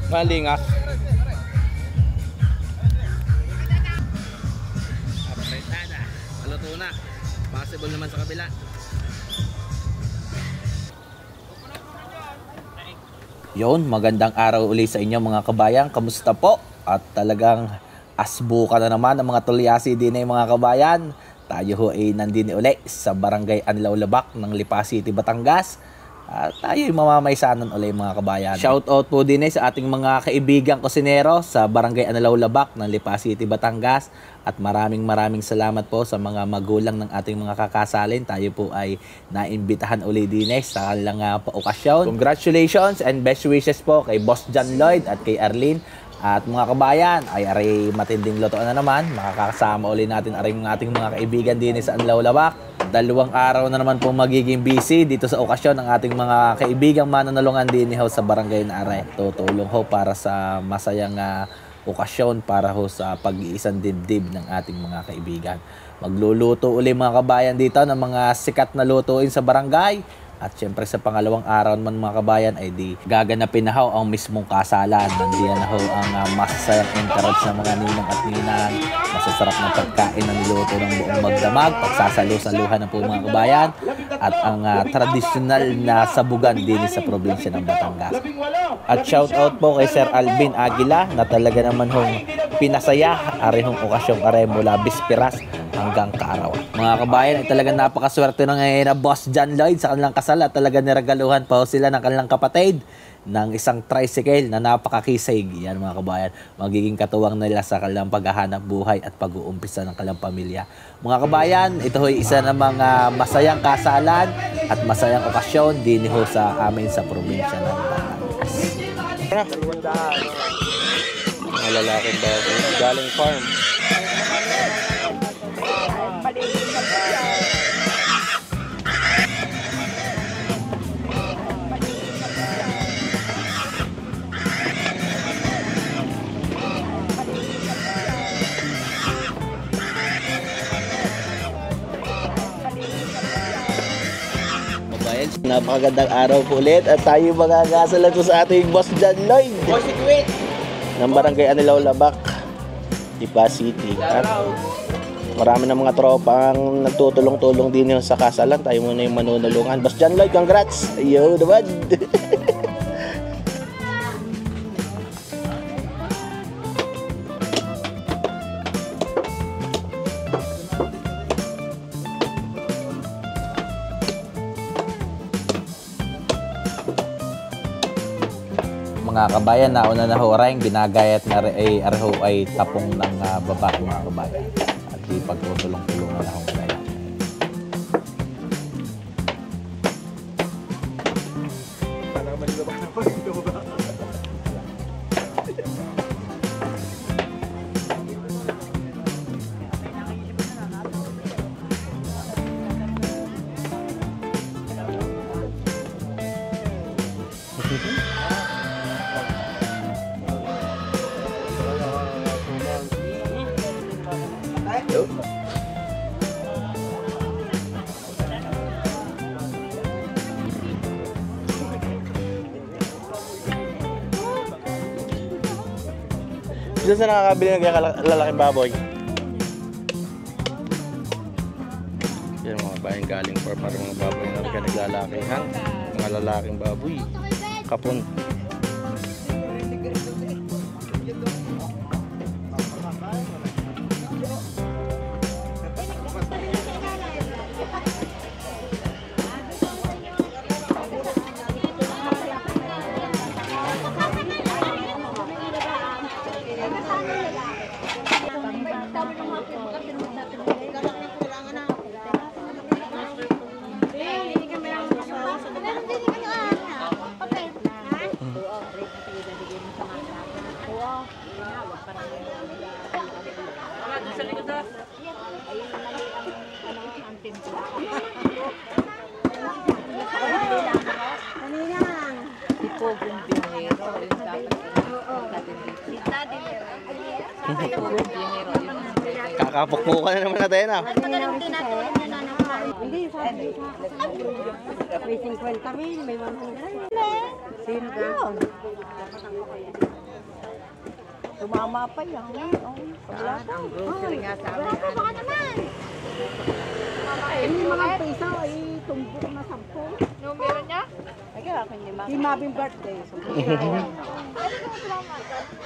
Malingas. Apretada. Maluto na. Possible naman sa kabila. Yon, magandang araw uli sa inyo mga kabayan. Kamusta po? At talagang asbuka na naman ang mga tulyasi din ay mga kabayan. Tayo ho ay nandini uli sa Barangay Anlaw Labak ng Lipa City, Batangas. At tayo ay mamamaysanan uli mga kabayan. Shout out po din sa ating mga kaibigang kusinero sa Barangay Anlaw Labak ng Lipa City, Batangas. At maraming salamat po sa mga magulang ng ating mga kakasalin. Tayo po ay naimbitahan uli din sa kanilang paokasyon. Congratulations and best wishes po kay Boss John Lloyd at kay Arlene. At mga kabayan, ay aray matinding lotoan na naman. Makakasama uli natin aring ating mga kaibigan din sa Anlaw Labak. 2 araw na naman po magiging busy dito sa okasyon ng ating mga kaibigang mananalungan din sa barangay na aray. Tutulong ho para sa masayang okasyon para ho sa pag-iisang dibdib ng ating mga kaibigan. Magluluto uli mga kabayan dito ng mga sikat na lutuin sa barangay. At syempre sa pangalawang araw naman mga kabayan ay di gaganapin na ho ang mismong kasalan. Nandiyan na ho ang masasayang entourage ng mga ninang at ninang. Masasarap na pagkain ng niluto ng buong magdamag. Pagsasalo-saluhan na po mga kabayan. At ang tradisyonal na sabugan din sa probinsya ng Batangas. At shout out po kay Sir Alvin Aguila na talaga naman hong pinasaya arehong okasyong are mula bisperas hanggang kaarawan. Mga kabayan ay talagang napakaswerte ng ngayon na Boss John Lloyd sa kanilang kasal at talaga niregaluhan pa sila ng kanilang kapatid ng isang tricycle na napakakisig. Yan mga kabayan, magiging katuwang nila sa kanilang paghahanap buhay at pag-uumpisa ng kanilang pamilya. Mga kabayan, ito ho'y isa ng mga masayang kasalan at masayang okasyon din ho sa amin sa probinsya ng Batangas. Mga lalaking bago. Galing farm. Napakagandang araw po ulit at tayo magagasalan po sa ating Boss John Lloyd ng Barangay Anlaw Labak, Lipa City. At marami na mga tropa ang nagtutulong-tulong din sa kasalan. Tayo muna yung manunulungan. Boss John Lloyd, congrats! Yo, naman! Mga kabayan, nauna na ho rin, ginagayat na rin ay tapong ng babae mga kabayan. At di pagtutulong-tulungan na ho rin. Diyan sa nakakabili ng lalaking baboy. Yan mga bayan galing farm para mga baboy na naglalakihan. Mga lalaking baboy. Kapon. Kakapukpukan na naman natin ah. Hindi, sabi. May 50,000, may 100. Sino ka? Sumama pa yan. Ang grocery nga sa amin. Baka naman. Yung mga piso ay tumbok na 10. Numero niya? Ay, kaya akin yung Mabing birthday.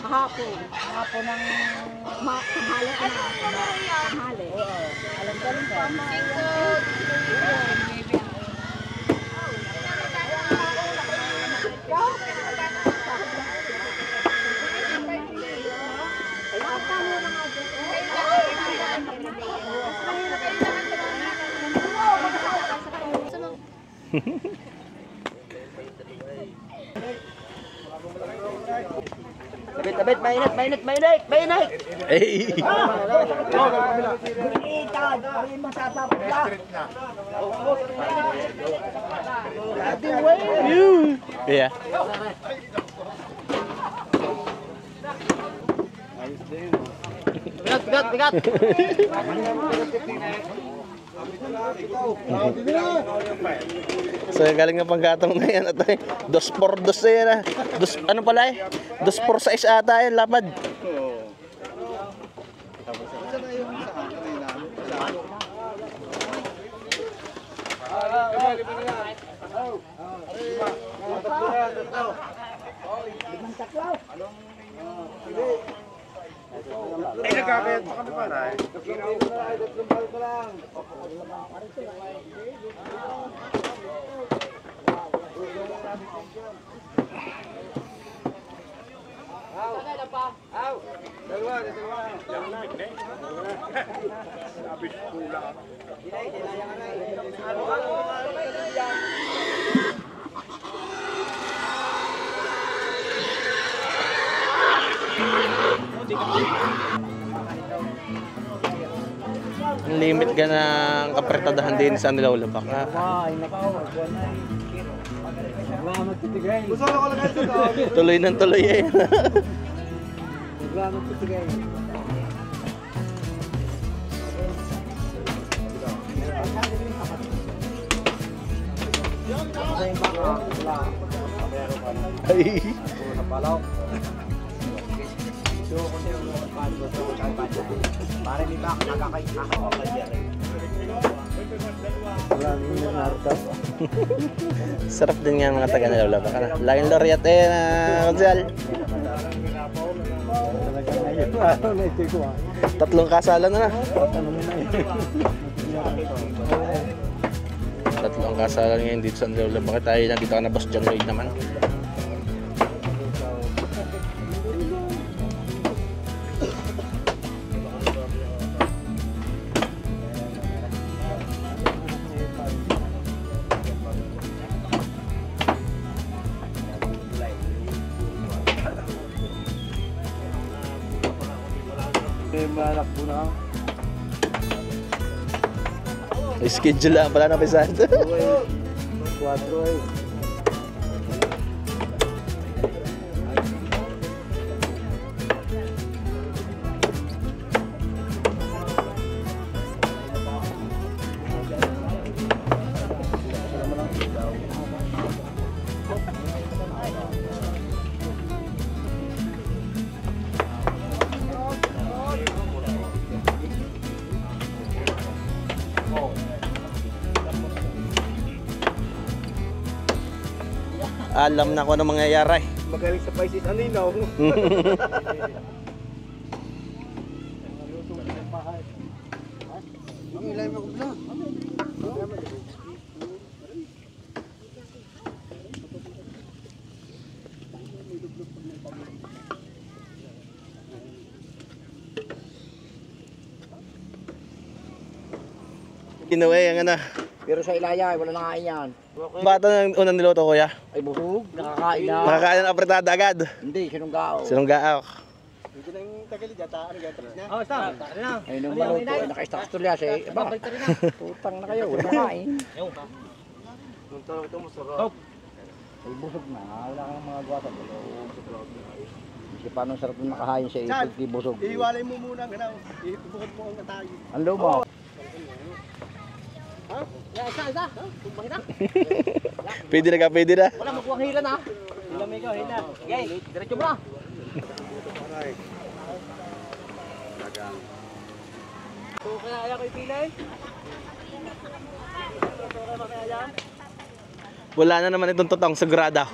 Kahapon. Kahapon ng tanghali. Tanghali. Alam ko lang pa. Tabit, mainit! Eh. Yeah. Bigat! So galing ng panggatong na yan. Ito, 2x2 na yan. Ano pala eh? 2x6 ata yan, lapad. Ay, nagkakayat pa kami para eh. Limit ka ng kapretadahan din sa nilawlabak na. Tuloy ng tuloy eh. Ay. Sarap din nga mga taga nilawlabak na. Laging laureate eh na Gonzal. Tatlong kasalan na. Tatlong kasalan ngayon dito sa nilawlabak. Tayo nandito ka na Boss John Lloyd naman. Schedule lang pala ng pisan. 4 eh. Alam na ko ano mangyayari. Magaling sa Pisces Anino. Ang ilay mo kubla. Inuwi ang ano. Pero sa Ilaya, wala na kain yan. Bata ng unang niluto kuya. Ay busog, nakakain na. Nakakain ng apretada agad. Hindi, sinunggao. Sinunggaak. Dito na yung tagalid yata. Ano gata na? Oh, stop. Ay, nung maluto, ay naka-stock tulyas eh. Iba, tutang na kayo, wala na kain. Nung tawag ito masarap. Ay busog na, wala ka ng mga gawa sa bulo. Kasi paano sarap yung makahain sa ipod, di busog. Iiwalay mo muna ang ganaw. Ibukod mo ang katagi. Ang lumo. Pwede na ka, pwede na. Wala, magkuwang hila na. Diretso ba? Wala na naman itong totong, sigurado.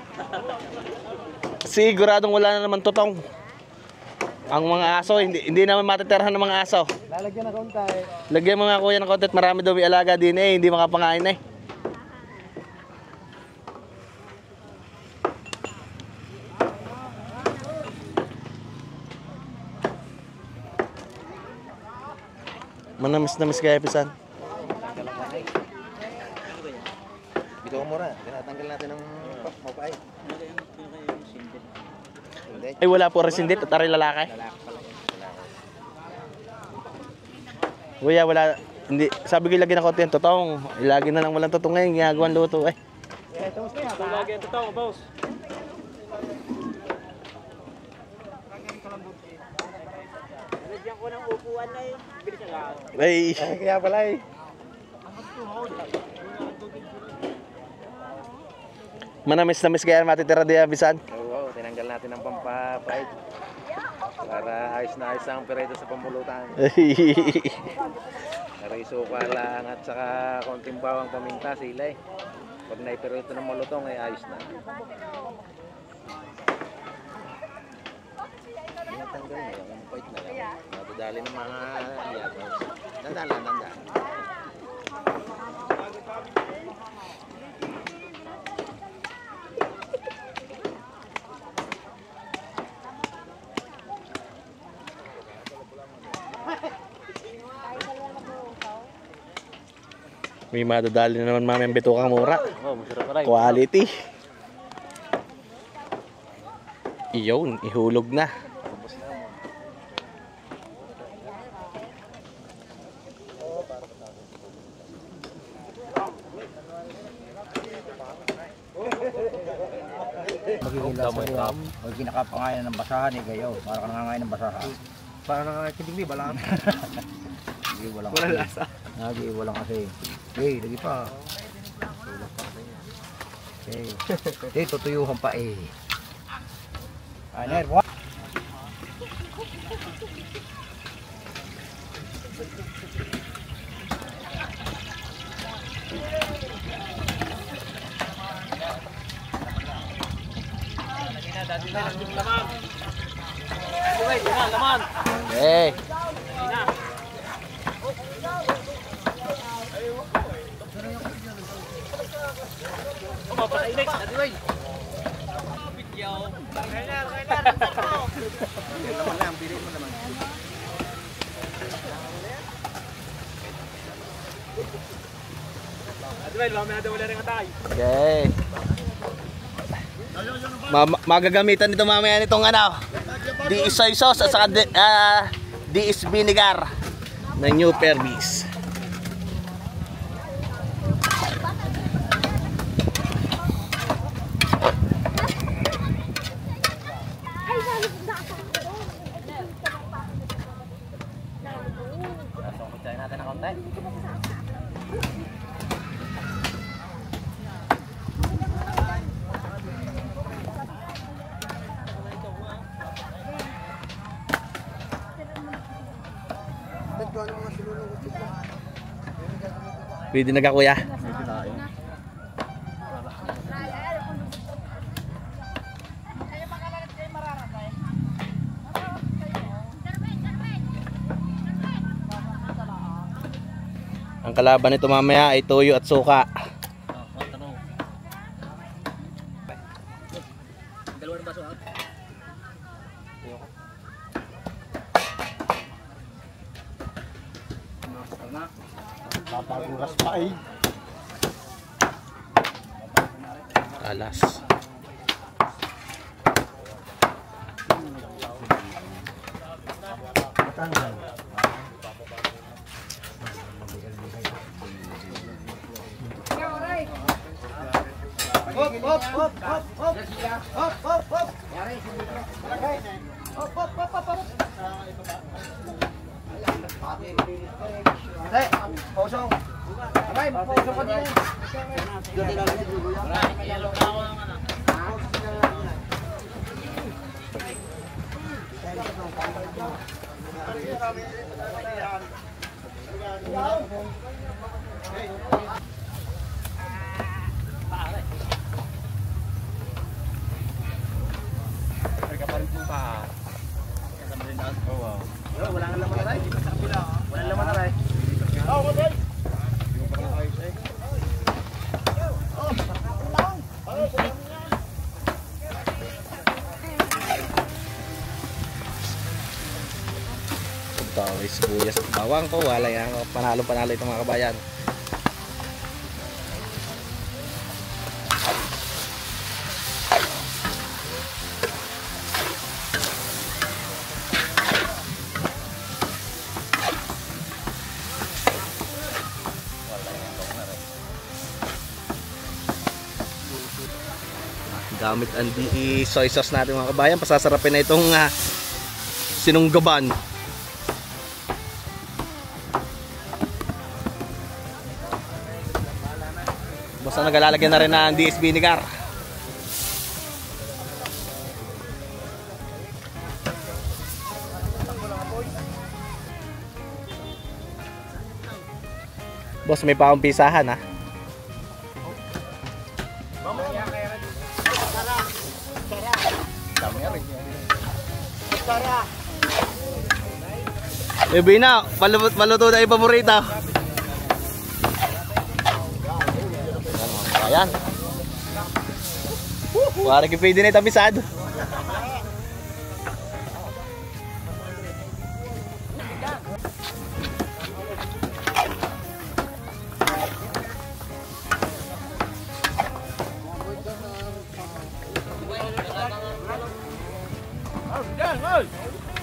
Siguradong wala na naman totong. Ang mga aso, hindi naman matitirhan ng mga aso. Lalagyan na konti. Lagyan mo nga kuya ng konti at marami daw may alaga din eh, hindi makapangain eh. Manamis-namis kaya pisan. Bito ko muna. Tinatanggal natin ng mapay. Ay wala po resindit at aray lalaki. Kuya wala, hindi, sabi ko ilagyan ng konti ang totong. Ilagyan na lang walang totong ngayon, ginagawan luto eh. Lagyan totoo, boss. Lagyan ko ng upuan na yun. Bilis na lang. Ay, Kaya pala eh. manamis-namis kaya matitira diyan bisan. Oo, tinanggal natin ang pampapait. Para ayos na ayos ang pereda sa pamulutan. Para isuka lang at saka konting bawang paminta, sila eh. Pag naiperito ng malutong ay ayos na. Tinatanggal na yung pait na lang. Nadadali ng mga yatos. Dandaan. May madadali na naman mami ang bitukang mura. Oh, masarap pa rin. Quality. Iyon, ihulog na. Magiging o kinakapangayan ng basahan eh kayo. Para ka nangangain ng basahan. Para nakakakinig ni balang. Hindi, walang Wala kasi. lasa. Lagi, walang kasi. Eh, lagi pa. Eh, tutuyuhan pa eh. Aner, what? Eh. Okay. Magagamitan nito mamaya nitong ano, di soy sauce at saka DS vinegar ng New Pervis. Pwede na ka kuya. Ang kalaban nito mamaya ay toyo at suka. Papaguras pa eh. Alas. Hop, hop, hop, hop, hop. Hop, hop, hop. Hop, hop, hop, hop, hop. Hey, posong. Abay, posong ka din. Baway sibuyas at bawang ko. Wala yan. Panalo itong mga kabayan. Gamit ang soy sauce natin mga kabayan. Pasasarapin na itong sinunggaban. Basta nagalalagyan na rin ng DS vinegar. Boss, may paumpisahan ha. Ebe na, maluto na yung paborito. Ayan. Parang pwede na itamisado.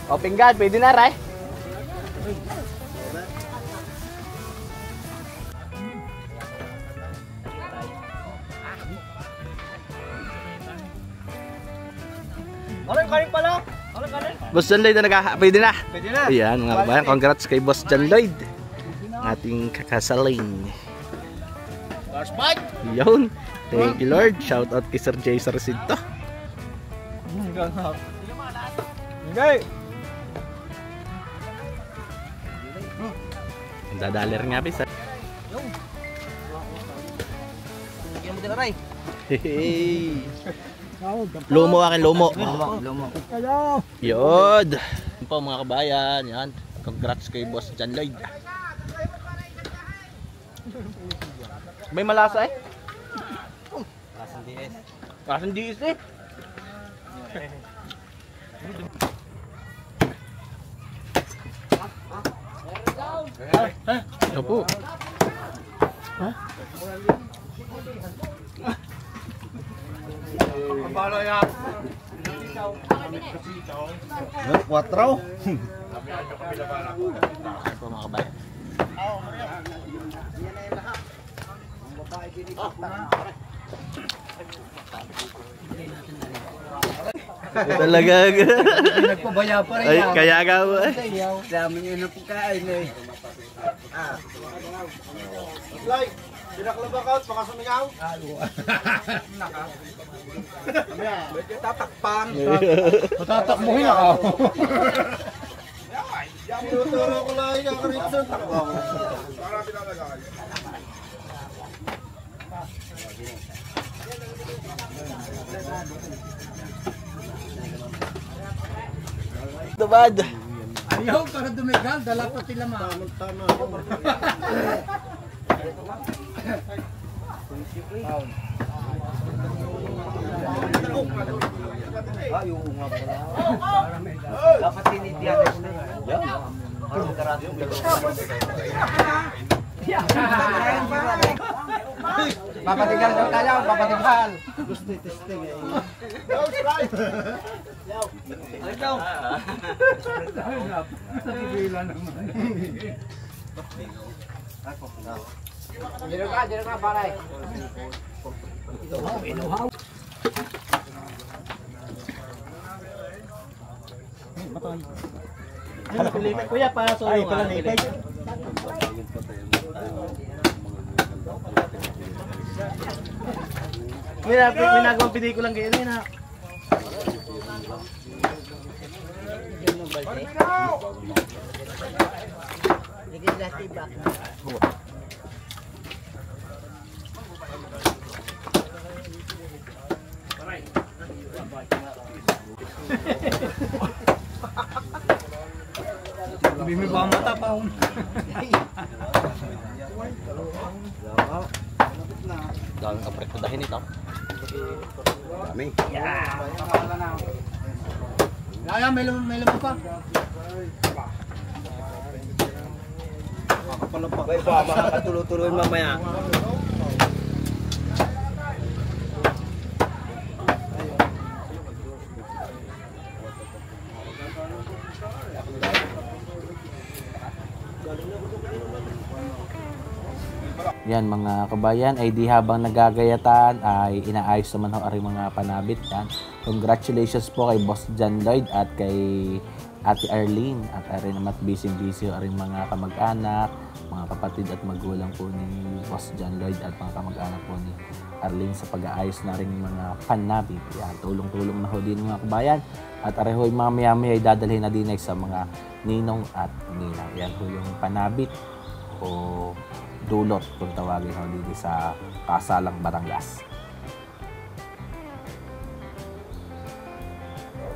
O pinggan, pwede na ray. Boss John Lloyd na pwede na. Pwede na. Ayan mga kabayan, congrats kay Boss John Lloyd. Ating kakasaling. Yun. Thank you Lord. Shout out kay Sir Jay Sarcinto. Okay. Dadaler nga bisa. Hey. Lumo akin, lumo. Yod. Yan po mga kabayan. Yan. Congrats kay Boss John Lloyd. May malasa eh. Lasang DS. Lasang DS eh. Ano po? Ha? Pabalo yan. 4. Ano po mga kabayan? Talaga. Nagpabaya pa rin. Ay, kaya nga mo eh. Dami nyo na pagkain eh. Like, pinaklabakaut, baka sumigaw. Tatakpan. Tatakmuhin ako. Tinuturo ko lang yung karitson. Takbang. Para pinalagay. Tubad. Ayaw para dumigal, dala pa sila mga. Tama. Ayaw nga pala. Dapat tinitiyan na yan. Ang karatong papatigal daw tayo, papatigal. Gusto testing eh. Ikaw. Nakikila naman. Dito ka, paray. Inuhaw. Ano pilitin kuya para sa ulo nga. May nagawang pelikulang ganyan na. Bimi ba mata pa un. Daming kaprekodahin ito. Dami. Yeah. May laman pa. Napalapak. May ba, makakatuloy-tuloy mamaya. Yan mga kabayan, ay di habang nagagayatan ay inaayos naman ho aring mga panabit yan. Congratulations po kay Boss John Lloyd at kay Ate Arlene at aring naman busy ho aring mga kamag-anak, mga kapatid at magulang po ni Boss John Lloyd at mga kamag-anak po ni Arlene sa pag-aayos na rin mga panabit. Yan, tulong-tulong na ho din mga kabayan. At areho yung mamaya-maya ay dadalhin na din ay sa mga ninong at ninang. Yan ho yung panabit o dulot kung tawagin ho dito sa Kasalang Batangas.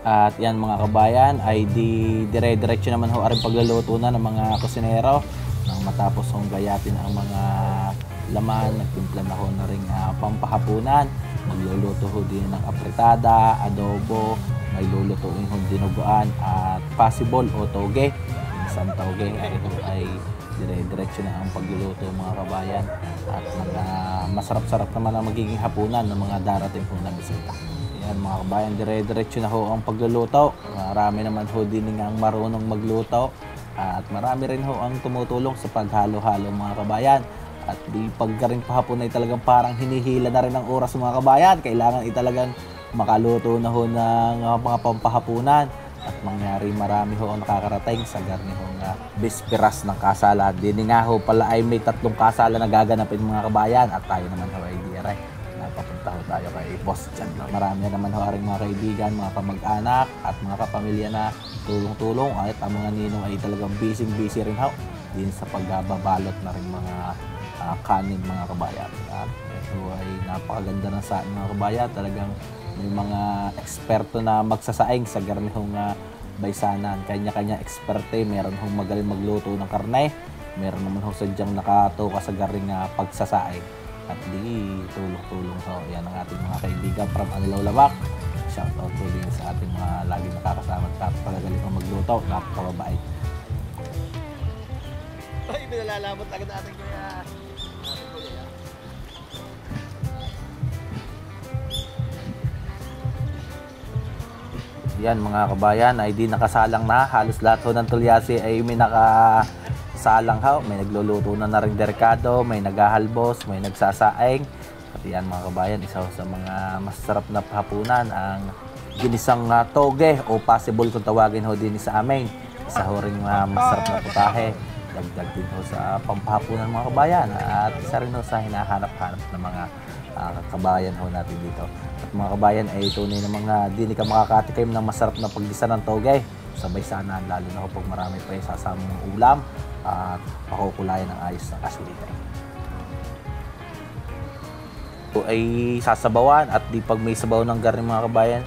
At yan mga kabayan ay dire-diretso naman ho aring pagluluto na ng mga kusinero nang matapos hong gayatin ang mga laman. Nagtimpla na ho na ring pampahapunan. Magluluto ho din ng apritada, adobo, may lulutuin ho dinuguan at possible o toge. Isang toge ay dire-diretso na ang pagluluto mga kabayan at mga masarap-sarap naman ang magiging hapunan ng mga darating po na bisita. Yan mga kabayan, dire-diretso na ho ang pagluluto. Marami naman ho din ang marunong magluto at marami rin ho ang tumutulong sa paghalo-halo mga kabayan. At di pagkaring pahapon ay talagang parang hinihila na rin ang oras mga kabayan. Kailangan talagang makaluto na ho ng mga pampahapunan. At mangyari marami ho ang nakakarating sa garni ho nga bisperas ng kasalan. Dini nga ho pala ay may 3 kasalan na gaganapin mga kabayan at tayo naman ho ay diray. Napapunta ho tayo kay Boss John. Marami naman ho aring mga kaibigan, mga kamag-anak at mga kapamilya na tulong-tulong at ang mga ninong ay talagang busy rin ho din sa pagbabalot na rin mga kanin mga kabayan. At ito ay napakaganda ng saing mga kabayan. Talagang may mga eksperto na magsasaing sa garnihong baysanan. Kanya-kanya eksperte. Meron hong magaling magluto ng karne. Meron naman hong sadyang nakatuka sa garning pagsasaing. At di tulong-tulong ho. Yan ang ating mga kaibigan from Anilaw Labak. Shoutout po din sa ating mga lagi nakakasama at napakagaling kong magluto. Napakabait. Ay, pinalalabot agad natin kaya. Yan mga kabayan ay di nakasalang na. Halos lahat ho ng tulyasi ay may nakasalang ho. May nagluluto na rin derkado, may naghahalbos, may nagsasaing. At yan mga kabayan, isa ho sa mga masarap na hapunan ang ginisang toge o possible kung tawagin ho din sa amin. Isa ho rin masarap na putahe. Dagdag din ho sa pampahapunan mga kabayan. At isa rin ho sa hinahanap-hanap ng mga kabayan ho natin dito. At mga kabayan ay tunay na mga di ka makakatikim ng masarap na paggisa ng toge. Sabay sana lalo na ho pag marami pa yung sasamang ulam at pakukulayan ng ayos ng kasulitay. Ito ay sasabawan at di pag may sabaw ng garni mga kabayan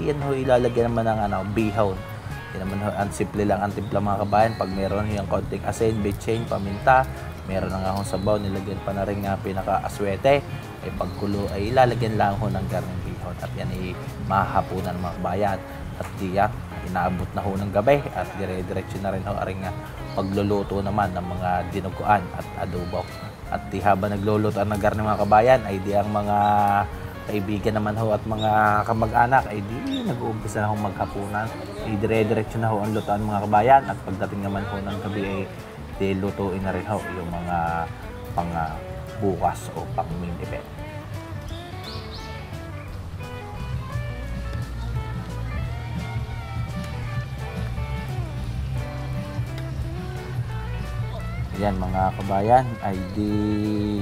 yan ho ilalagyan naman ng bihon. Yan naman ho, ang simple lang ang timpla mga kabayan. Pag meron yung konting asin, betchin, paminta, meron na nga akong sabaw, nilagyan pa na rin nga pinaka-aswete. Ay pagkulo ay ilalagyan lang ho ng garning bihon. At yan ay mahahapunan mga kabayan. At diyan, inaabot na ho ng gabi. At dire-diretso na rin ho aring pagluluto naman ng mga dinuguan at adobo. At di habang nagluluto ng garning mga kabayan, ay di ang mga kaibigan naman ho at mga kamag-anak ay di nag-uumpisa na ho maghapunan. Ay dire-diretso na ho ang lutuan mga kabayan. At pagdating naman ho ng gabi ay dilutuin na rin ho yung mga pang bukas o pang main event. Yan mga kabayan ay di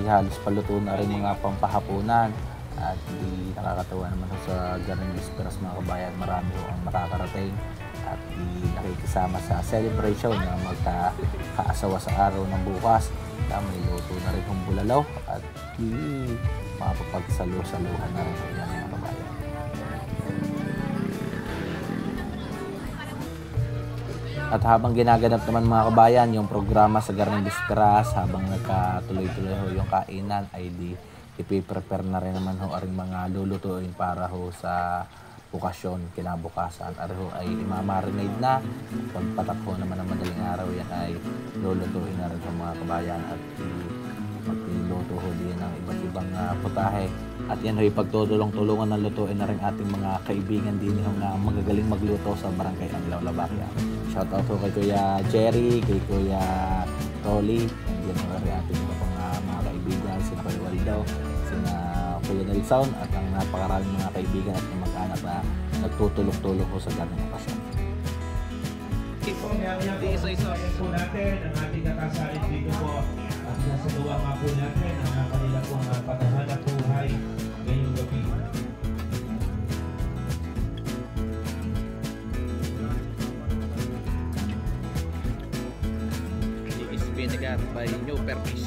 halos paluto na rin mga pampahapunan. At di nakakatawa naman sa ganang bisperas mga kabayan. Marami ho ang nakakarating at di nakikisama sa celebration na magkakaasawa sa araw ng bukas. May luto na rin kong bulalaw at di mapapagsalu-saluhan na rin yan mga kabayan. At habang ginaganap naman mga kabayan yung programa sa Garning Bisperas, habang nagkatuloy-tuloy ho yung kainan ay di ipiprepare na rin naman ho aring mga lulutuin para ho sa okasyon kinabukasan. Ariho ay imamarinade na. Pagpatak ho naman ng madaling araw yan ay lulutuin na rin sa mga kabayan at magpiluto ho din ng iba't ibang putahe. At yan ho ipagtutulong-tulungan ng lutuin na rin ating mga kaibigan din ho na magagaling magluto sa Barangay Anglao, Labakia. Shoutout ho kay Kuya Jerry, kay Kuya Tolly, and yan ho rin ating mga kaibigan, sina Kuya Waldo, sina Kuya Nelson at ang napakaraming mga kaibigan at mag-anak na nagtutulong-tulong ho sa ganang okasyon. Di isa-isa po natin ang ating nakasalit dito po at nasagawa nga po natin ang kanila pong patahanap buhay ngayong gabi. DS Vinegar by New Pervis.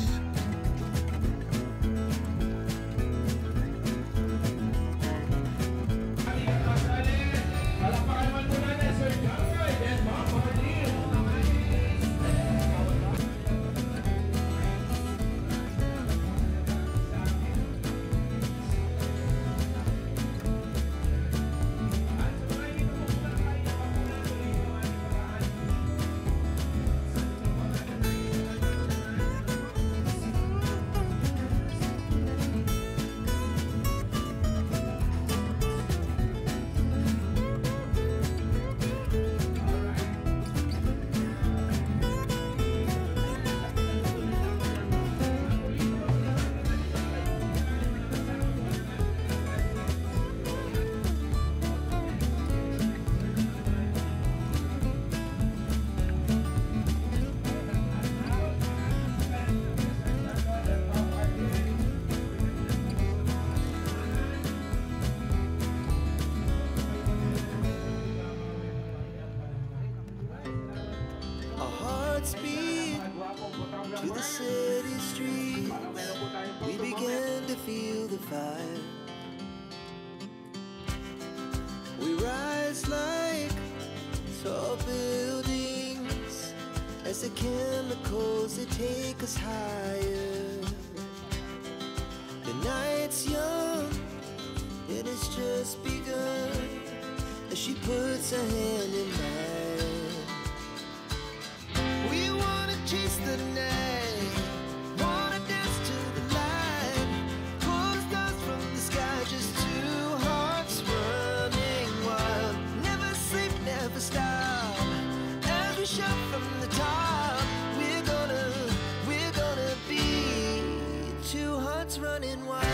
To the city streets, we began to feel the fire. We rise like tall buildings as the chemicals they take us higher. The night's young, it has just begun as she puts her hand in mine. We wanna chase the night, wanna dance to the light, pull the stars from the sky, just two hearts running wild. Never sleep, never stop, as we shout from the top. We're gonna be two hearts running wild.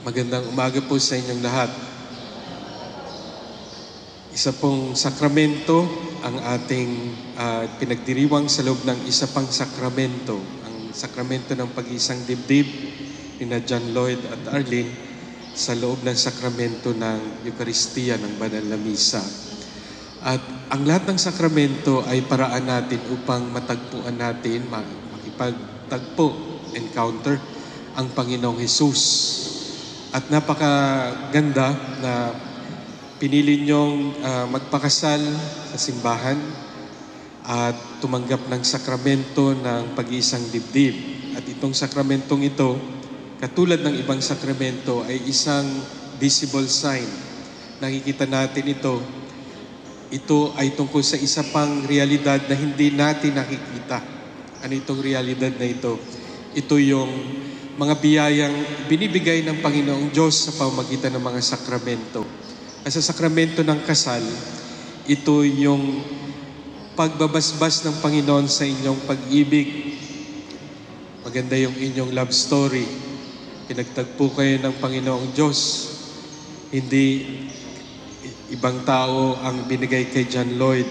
Magandang umaga po sa inyong lahat. Isa pong sakramento ang ating pinagdiriwang sa loob ng isa pang sakramento, ang sakramento ng pag-iisang dibdib ni John Lloyd at Arlene sa loob ng sakramento ng Eucharistia ng Banal na Misa. At ang lahat ng sakramento ay paraan natin upang matagpuan natin, makipagtagpo, encounter ang Panginoong Hesus. At napakaganda na pinili niyong magpakasal sa simbahan at tumanggap ng sakramento ng pag-iisang dibdib. At itong sakramentong ito, katulad ng ibang sakramento, ay isang visible sign. Nakikita natin ito. Ito ay tungkol sa isa pang realidad na hindi natin nakikita. Ano itong realidad na ito? Ito yung mga biyayang binibigay ng Panginoong Diyos sa pamamagitan ng mga sakramento. At sa sakramento ng kasal, ito yung pagbabasbas ng Panginoon sa inyong pag-ibig. Maganda yung inyong love story. Pinagtagpo kayo ng Panginoong Diyos. Hindi ibang tao ang binigay kay John Lloyd.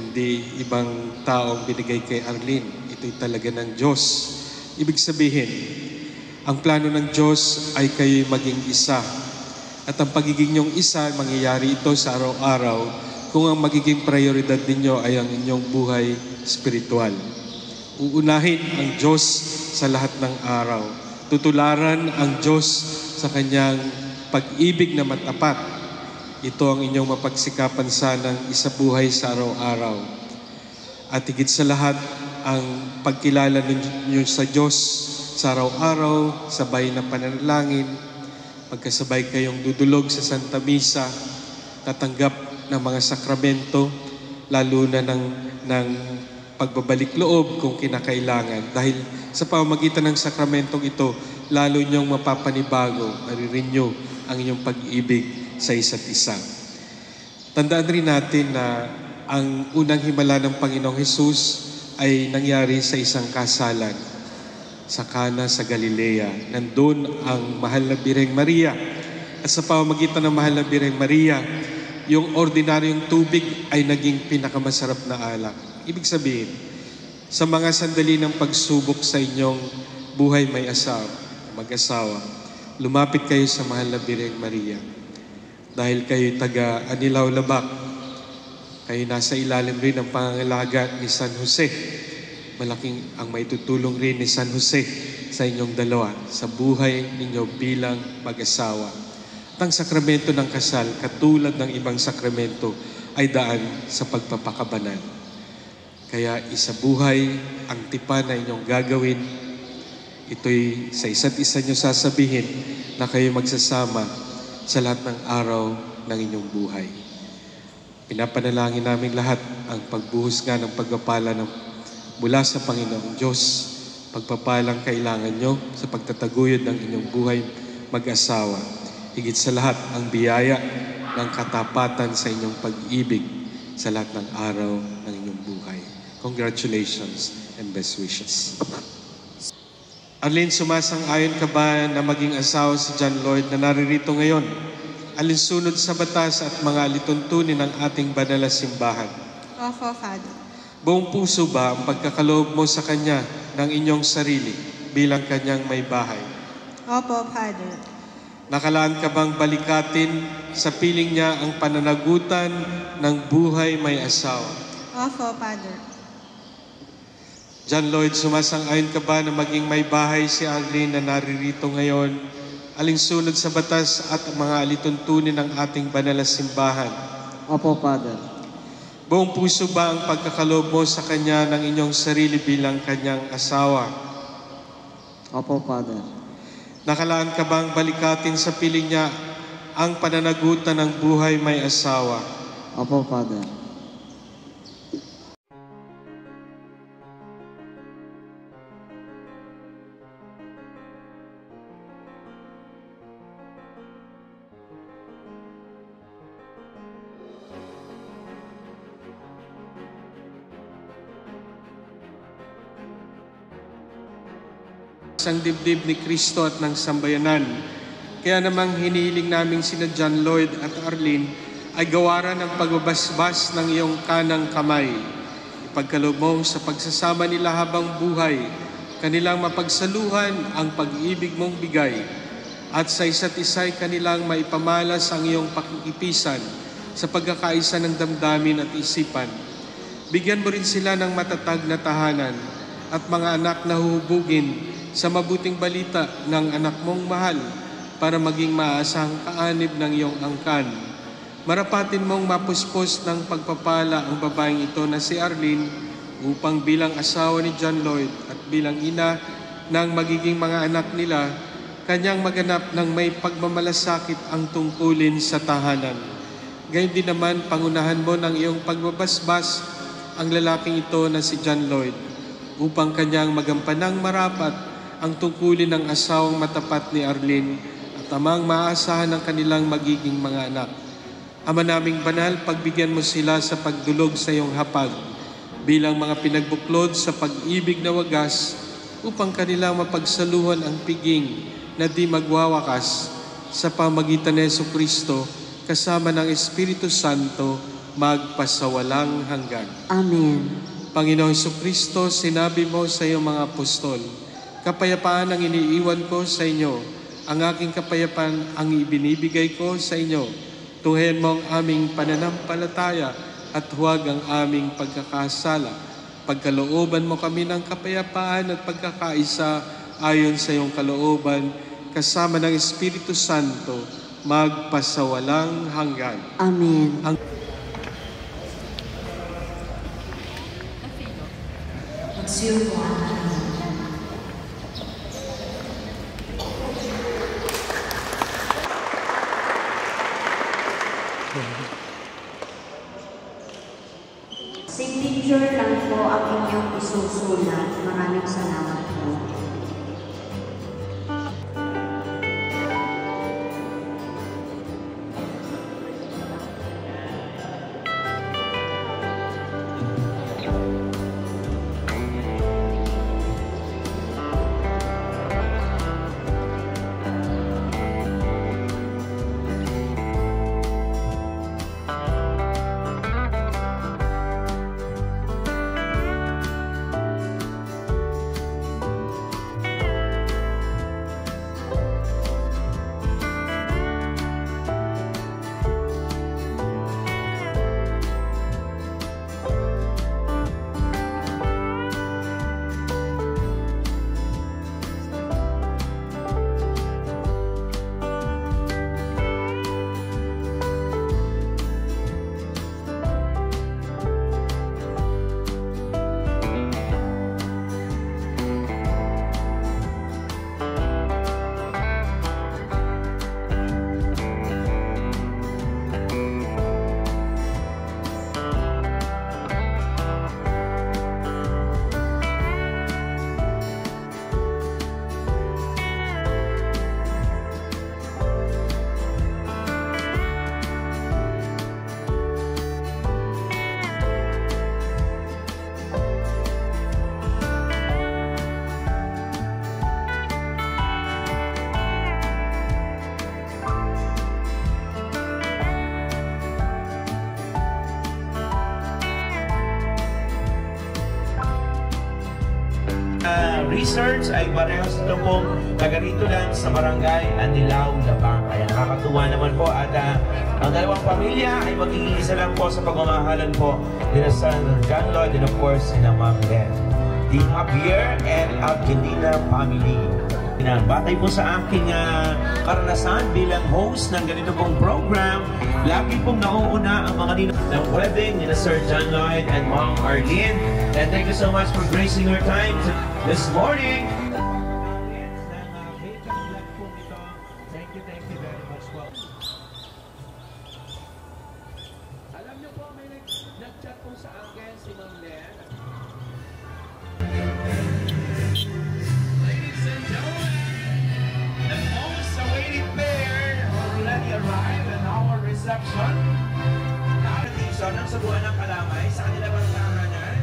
Hindi ibang tao ang binigay kay Arlene. Ito'y talaga ng Diyos. Ibig sabihin, ang plano ng Diyos ay kayo'y maging isa. At ang pagiging niyong isa, mangyayari ito sa araw-araw kung ang magiging prioridad ninyo ay ang inyong buhay spiritual. Uunahin ang Diyos sa lahat ng araw. Tutularan ang Diyos sa kanyang pag-ibig na matapat. Ito ang inyong mapagsikapan sanang isa buhay sa araw-araw. At higit sa lahat, ang pagkilala ninyo sa Diyos sa araw-araw, sabay na pananalangin, pagkasabay kayong dudulog sa Santa Misa, tatanggap ng mga sakramento, lalo na ng pagbabalik loob kung kinakailangan. Dahil sa pamamagitan ng sakramentong ito, lalo niyong mapapanibago, marirenew ang inyong pag-ibig sa isa't isa. Tandaan rin natin na ang unang himala ng Panginoong Hesus ay nangyari sa isang kasalan sa Cana sa Galilea. Nandun ang mahal na Birheng Maria. At sa pamamagitan ng mahal na Birheng Maria, yung ordinaryong tubig ay naging pinakamasarap na alak. Ibig sabihin, sa mga sandali ng pagsubok sa inyong buhay may mag-asawa, lumapit kayo sa mahal na Birheng Maria. Dahil kayo taga Anilaw Labak, kayo nasa ilalim rin ng pangangalaga ni San Jose. Malaking ang maitutulong rin ni San Jose sa inyong dalawa sa buhay ninyo bilang mag-asawa. At ang sakramento ng kasal, katulad ng ibang sakramento, ay daan sa pagpapakabanal. Kaya isa buhay ang tipan na inyong gagawin. Ito'y sa isa't isa nyo sasabihin na kayo magsasama sa lahat ng araw ng inyong buhay. Pinapanalangin namin lahat ang pagbuhos nga ng pagpapala mula sa Panginoong Diyos, pagpapalang kailangan nyo sa pagtataguyod ng inyong buhay mag-asawa. Higit sa lahat, ang biyaya ng katapatan sa inyong pag-ibig sa lahat ng araw ng inyong buhay. Congratulations and best wishes. Arlene, sumasang-ayon ka ba na maging asawa si John Lloyd na naririto ngayon? Alinsunod sa batas at mga alituntunin ng ating banal na simbahan? Opo, Father. Buong puso ba ang pagkakaloob mo sa Kanya ng inyong sarili bilang Kanyang may bahay? Opo, Father. Nakalaan ka bang balikatin sa piling niya ang pananagutan ng buhay may asawa? Opo, Father. John Lloyd, sumasang-ayon ka ba na maging may bahay si Arlene na naririto ngayon, alinsunod sa batas at mga alituntunin ng ating banal na simbahan? Opo, Father. Buong puso ba ang pagkakaloob mo sa Kanya ng inyong sarili bilang Kanyang asawa? Opo, Father. Nakalaan ka bang balikatin sa piling niya ang pananagutan ng buhay may asawa? Opo, Father. Isang dibdib ni Kristo at ng sambayanan Kaya namang hinihiling namin sina John Lloyd at Arlene ay gawaran ng pagbabasbas ng iyong kanang kamay. Ipagkaloob mo sa pagsasama nila habang buhay, kanilang mapagsaluhan ang pag-ibig mong bigay, at sa isa't isa'y kanilang maipamalas ang iyong pakikipisan sa pagkakaisa ng damdamin at isipan. Bigyan mo rin sila ng matatag na tahanan at mga anak na huhubugin sa mabuting balita ng anak mong mahal para maging maasang kaanib ng iyong angkan. Marapatin mong mapuspos ng pagpapala ang babaeng ito na si Arlene upang bilang asawa ni John Lloyd at bilang ina ng magiging mga anak nila, kanyang maganap ng may pagmamalasakit ang tungkulin sa tahanan. Gayon din naman, pangunahan mo ng iyong pagbabasbas ang lalaking ito na si John Lloyd upang kanyang magampanang marapat ang tungkulin ng asawang matapat ni Arlene at amang maasahan ng kanilang magiging mga anak. Ama naming banal, pagbigyan mo sila sa pagdulog sa iyong hapag bilang mga pinagbuklod sa pag-ibig na wagas upang kanilang mapagsaluhan ang piging na di magwawakas sa pamagitan ni Jesucristo kasama ng Espiritu Santo magpasawalang hanggan. Amen. Panginoong Jesucristo, sinabi mo sa iyong mga apostol, kapayapaan ang iniiwan ko sa inyo, ang aking kapayapaan ang ibinibigay ko sa inyo. Tunghayan mo ang aming pananampalataya at huwag ang aming pagkakasala. Pagkalooban mo kami ng kapayapaan at pagkakaisa ayon sa iyong kalooban, kasama ng Espiritu Santo, magpasawalang hanggan. Amen. Signature lang po ang inyong isusulat. Maraming salamat po. Research ay parehas ito pong taga rito lang sa barangay Anilao, Labang. Kaya nakakatuwa naman po at ang dalawang pamilya ay magiging isa lang po sa pagmamahalan po nila sa John Lloyd and of course sila Ma'am Len. The Javier and Angelina family. Batay po sa aking karanasan bilang host ng ganito pong program, lagi pong nauuna ang mga ninong ng wedding nila Sir John Lloyd and Ma'am Arlene. And thank you so much for gracing your time this morning. Thank you very much po. Alam niyo po, may nag-chat po sa akin si Ma'am Len. Ladies and gentlemen, the most awaited pair already arrived at our reception. Nakatison ng sabuan ng Kalamay sa kanila bang tahanan.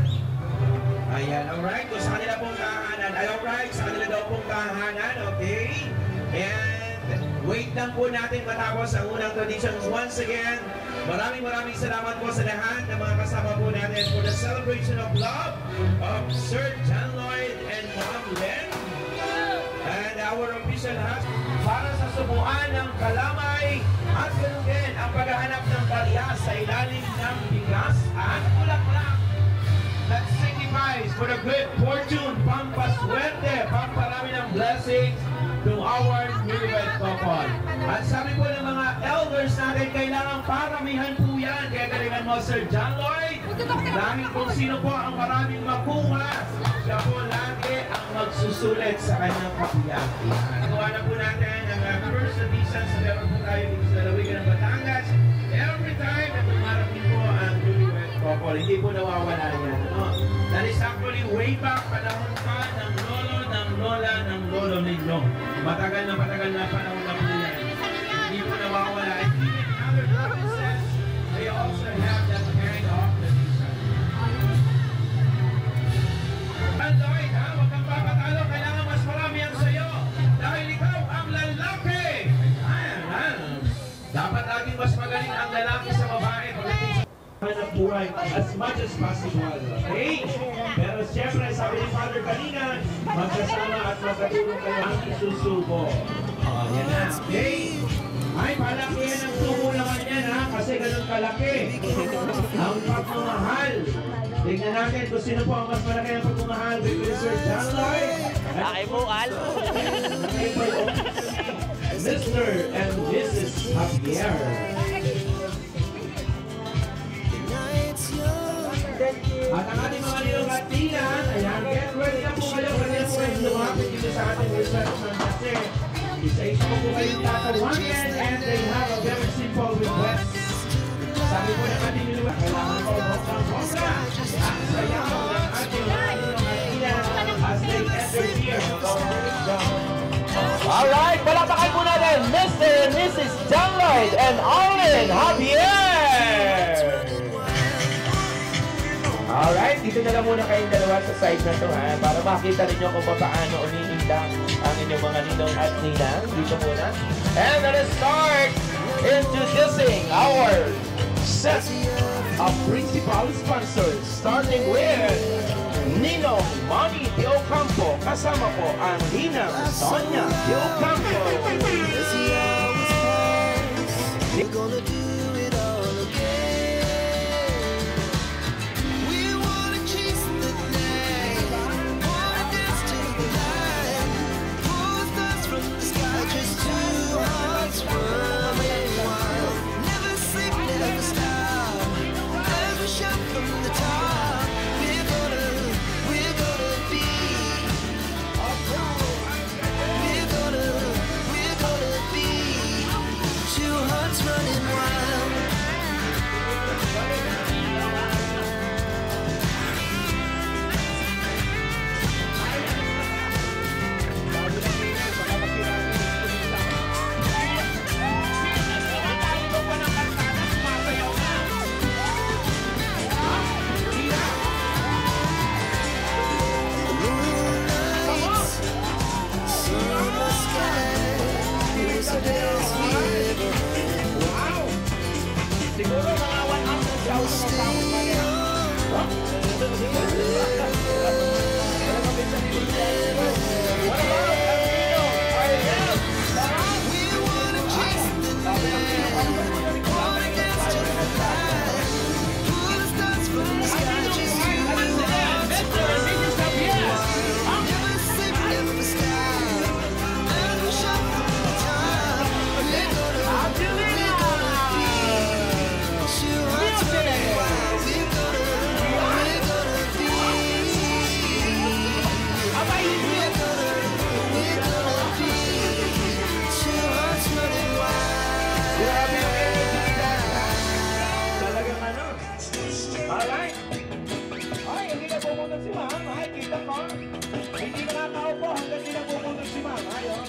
Ayan, alright. Kung sa kanila pong tahanan, ay alright, sa kanila daw pong tahanan, okay? And wait lang po natin matapos ang unang traditions. Once again, maraming salamat po sa lahat ng mga kasama po natin for the celebration of love of Sir John Lloyd and Ma'am Len. And our official hat para sa subuan ng kalamay at ganoon din ang paghahanap ng barya sa ilalim ng bigas at bulaklak that signifies for the good fortune, pampaswerte, pamparami ng blessings to our newlywed couple. At sabi po ng mga elders natin, kailangan paramihan po yan. Kaya galingan mo, Sir John Lloyd. Dahil kung sino po ang maraming makuha, siya po lagi ang magsusulit sa kanyang kapiyak. Nagawa na po natin ang first edition sa meron po tayo dito sa Lalawigan ng Batangas. Every time na dumarating po ang newlywed couple, hindi po nawawala yan. No? That is actually way back panahon pa ng lolo, ng lola, ng lolo ninyo. Matagal na panahon na po yan. Hindi po nawawala. And even other provinces, they also have that kind of tradition. And Lloyd, ha? Huwag kang papatalo. Kailangan mas marami ang sayo. Dahil ikaw ang lalaki. Ayan. Dapat laging mas magaling ang lalaki sa babae pagdating sa hanap buhay as much as possible. Okay? Pero siyempre, sabi ni Father kanina, magkasama at magkatulong kayo ang isusubo. Yan na. Okay? Ay, palakihan ang tumulaman yan, ha? Kasi ganun kalaki. Ang pagmamahal. Tingnan natin kung sino po ang mas malaki ang pagmamahal between Sir John Lloyd Laki mo, Al. Mr. and Mrs. Javier. At ang ating mga nilong Latina, ayan, get ready na po kayo kasi po ay lumapit dito sa ating reception kasi isa-isa po kayong tatawagan and they have a very simple request. Sabi po ng ating nilong, kailangan po bokang-bokang ang sayaw ng ating mga nilong Latina as they enter here. Alright, palakpakan po natin Mr. and Mrs. John Lloyd and Arlen Javier! Alright, dito na lang muna kayong dalawa sa side na to, ha, para makita ninyo kung paano umiinda ang inyong mga ninong at ninang. Dito muna. And let us start introducing our set of principal sponsors, starting with Ninong Manny De Ocampo, kasama po ang Ninang Sonia De Ocampo. We're gonna do it all again. We wanna chase the night, wanna dance to the light, pull stars from the sky, just two hearts running wild. Never sleep, never stop, as we shout from the top. We're gonna be. We're gonna be two hearts running wild. Siguro mga 100 daw sa kasama pa niya. Alright. Ay, hindi na pumunod si Ma'am. Ay, kita ko. Hindi nakakaupo hanggang hindi na pumunod si Ma'am. Ay, oh.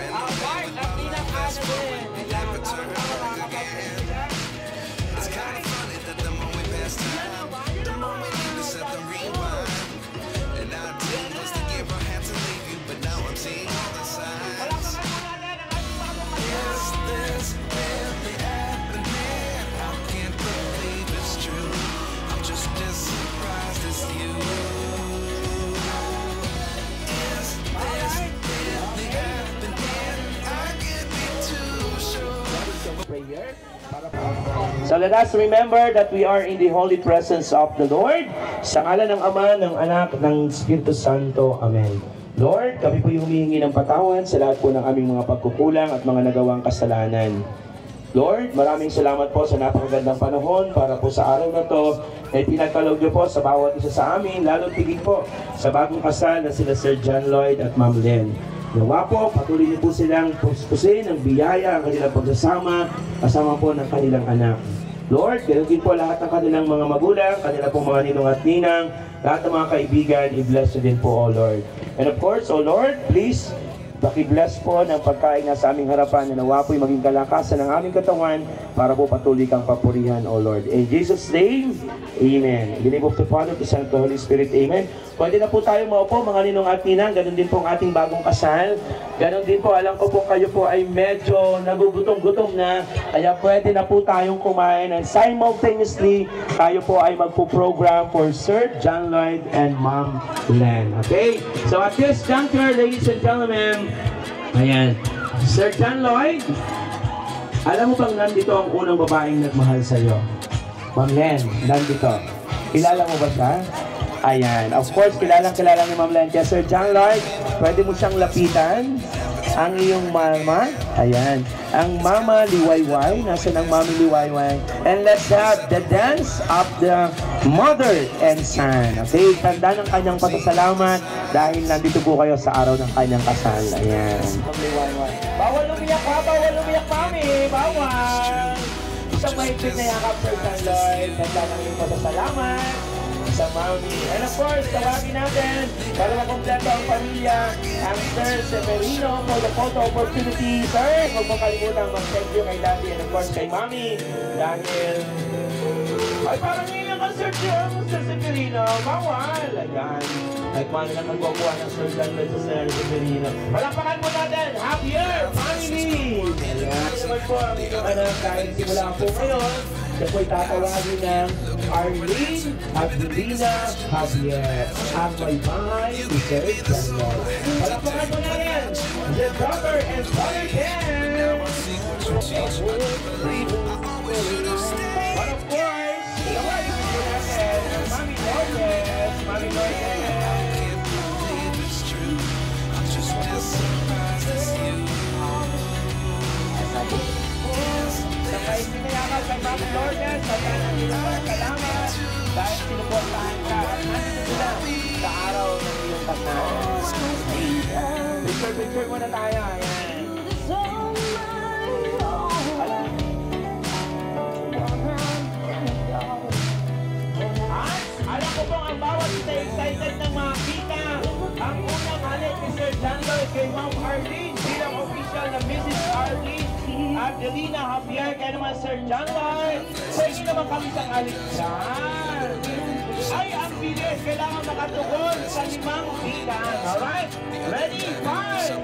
Alright, at pinakano din. It's kind of funny that the more we pass time, the more we let us remember that we are in the holy presence of the Lord. Sa ngalan ng Ama, ng Anak, ng Espiritu Santo. Amen. Lord, kami po yung humihingi ng patawad sa lahat po ng aming mga pagkukulang at mga nagawang kasalanan. Lord, maraming salamat po sa napakagandang panahon para po sa araw na to na pinagkaloob niyo po sa bawat isa sa amin, lalo tigil po sa bagong kasal na sila Sir John Lloyd at Ma'am Len. Nawa po, patuloy niyo po silang puspusin ng biyaya ang kanilang pagsasama kasama po ng kanilang anak. Lord, ganoon din po lahat ng kanilang mga magulang, kanilang pong mga ninong at ninang, lahat ng mga kaibigan, i-bless niyo din po, O Lord. And of course, O Lord, please, paki-bless po ng pagkain na sa aming harapan na nawa po'y maging kalakasan ng aming katawan para po patuloy kang papurihan, O Lord. In Jesus' name, Amen. In the name of the Father, the Son, and the Holy Spirit, Amen. Pwede na po tayo maupo, mga ninong at ninang. Ganon din po ang ating bagong kasal. Ganon din po, alam ko po kayo po ay medyo nagugutom-gutom na. Kaya pwede na po tayong kumain. And simultaneously, tayo po ay magpo-program for Sir John Lloyd and Ma'am Len. Okay? So at this juncture, ladies and gentlemen, ayan, Sir John Lloyd, alam mo bang nandito ang unang babaeng nagmahal sa'yo? Ma'am Len, nandito. Kilala mo ba siya? Ayan. Of course, kilala ni Ma'am Len. Kaya Sir John Lloyd, pwede mo siyang lapitan. Ang iyong mama. Ayan. Ang Mama Liwayway. Nasaan ang Mama Liwayway? And let's have the dance of the mother and son. Okay? Tanda ng kanyang pasasalamat dahil nandito po kayo sa araw ng kanyang kasal. Ayan. Ma'am Liwayway. Bawal umiyak pa! Bawal umiyak, Mami! Bawal! Isang mahigpit na yakap, Sir John Lloyd. Tanda ng iyong pasasalamat sa Mami. And of course, tawagin natin para makompleto ang pamilya ang Sir Severino for the photo opportunity. Sir, huwag mo kalimutan mag-thank you kay Daddy and of course kay Mami dahil ay parang ngayon ka Sir Severino. Bawal! Ayan. Ay paano na magkukuha ng Sir John Lloyd sa Sir Severino. Palapakan mo natin! Happier! Family! Ayan. Naman po ang inyong anak dahil simula po ngayon na po'y tatawagin ng Arlene Adelina Javier. Ang may bahay ni Sir John Lloyd. Palapakan mo na rin! The brother and father Ken! But of course, tawagin mo natin ang Mami Lourdes. Mami Lourdes. Sabay pinayaman kay Mami Lourdes, kaya nangyayari salamat dahil sinuportahan ka at nandito sila sa araw ng iyong kasal. Picture muna tayo, ayan. Alam ko pong ang bawat isa excited na makita ang unang halik ni Sir John Lloyd kay Ma'am Arlene bilang official na Mrs. Arlene Adelina Javier. Kaya naman Sir John Lloyd, pwede naman kami sa halik dyan. Ay, ang bilis, kailangan makatugon sa 5 bilang. Alright? Ready? 5,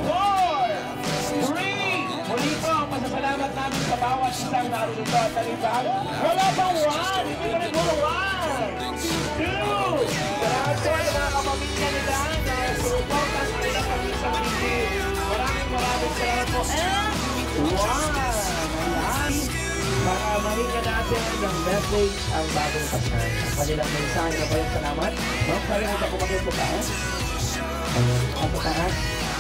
4, 3. Muli po, pasasalamat namin sa bawat isang narito at talipag. Wala pang 1. Hindi ka rin mo 1, 2. Salamat po yung mga kapamilya nila na suportan sa ilang kami sa Manili. Maraming salamat po. And 1. Para mahinga natin ng message ang bagong kasal. Ang kanilang mensahe na bayang salamat. Ma'am, kalimutan ko mag-ito ka. Ayan, ako taas.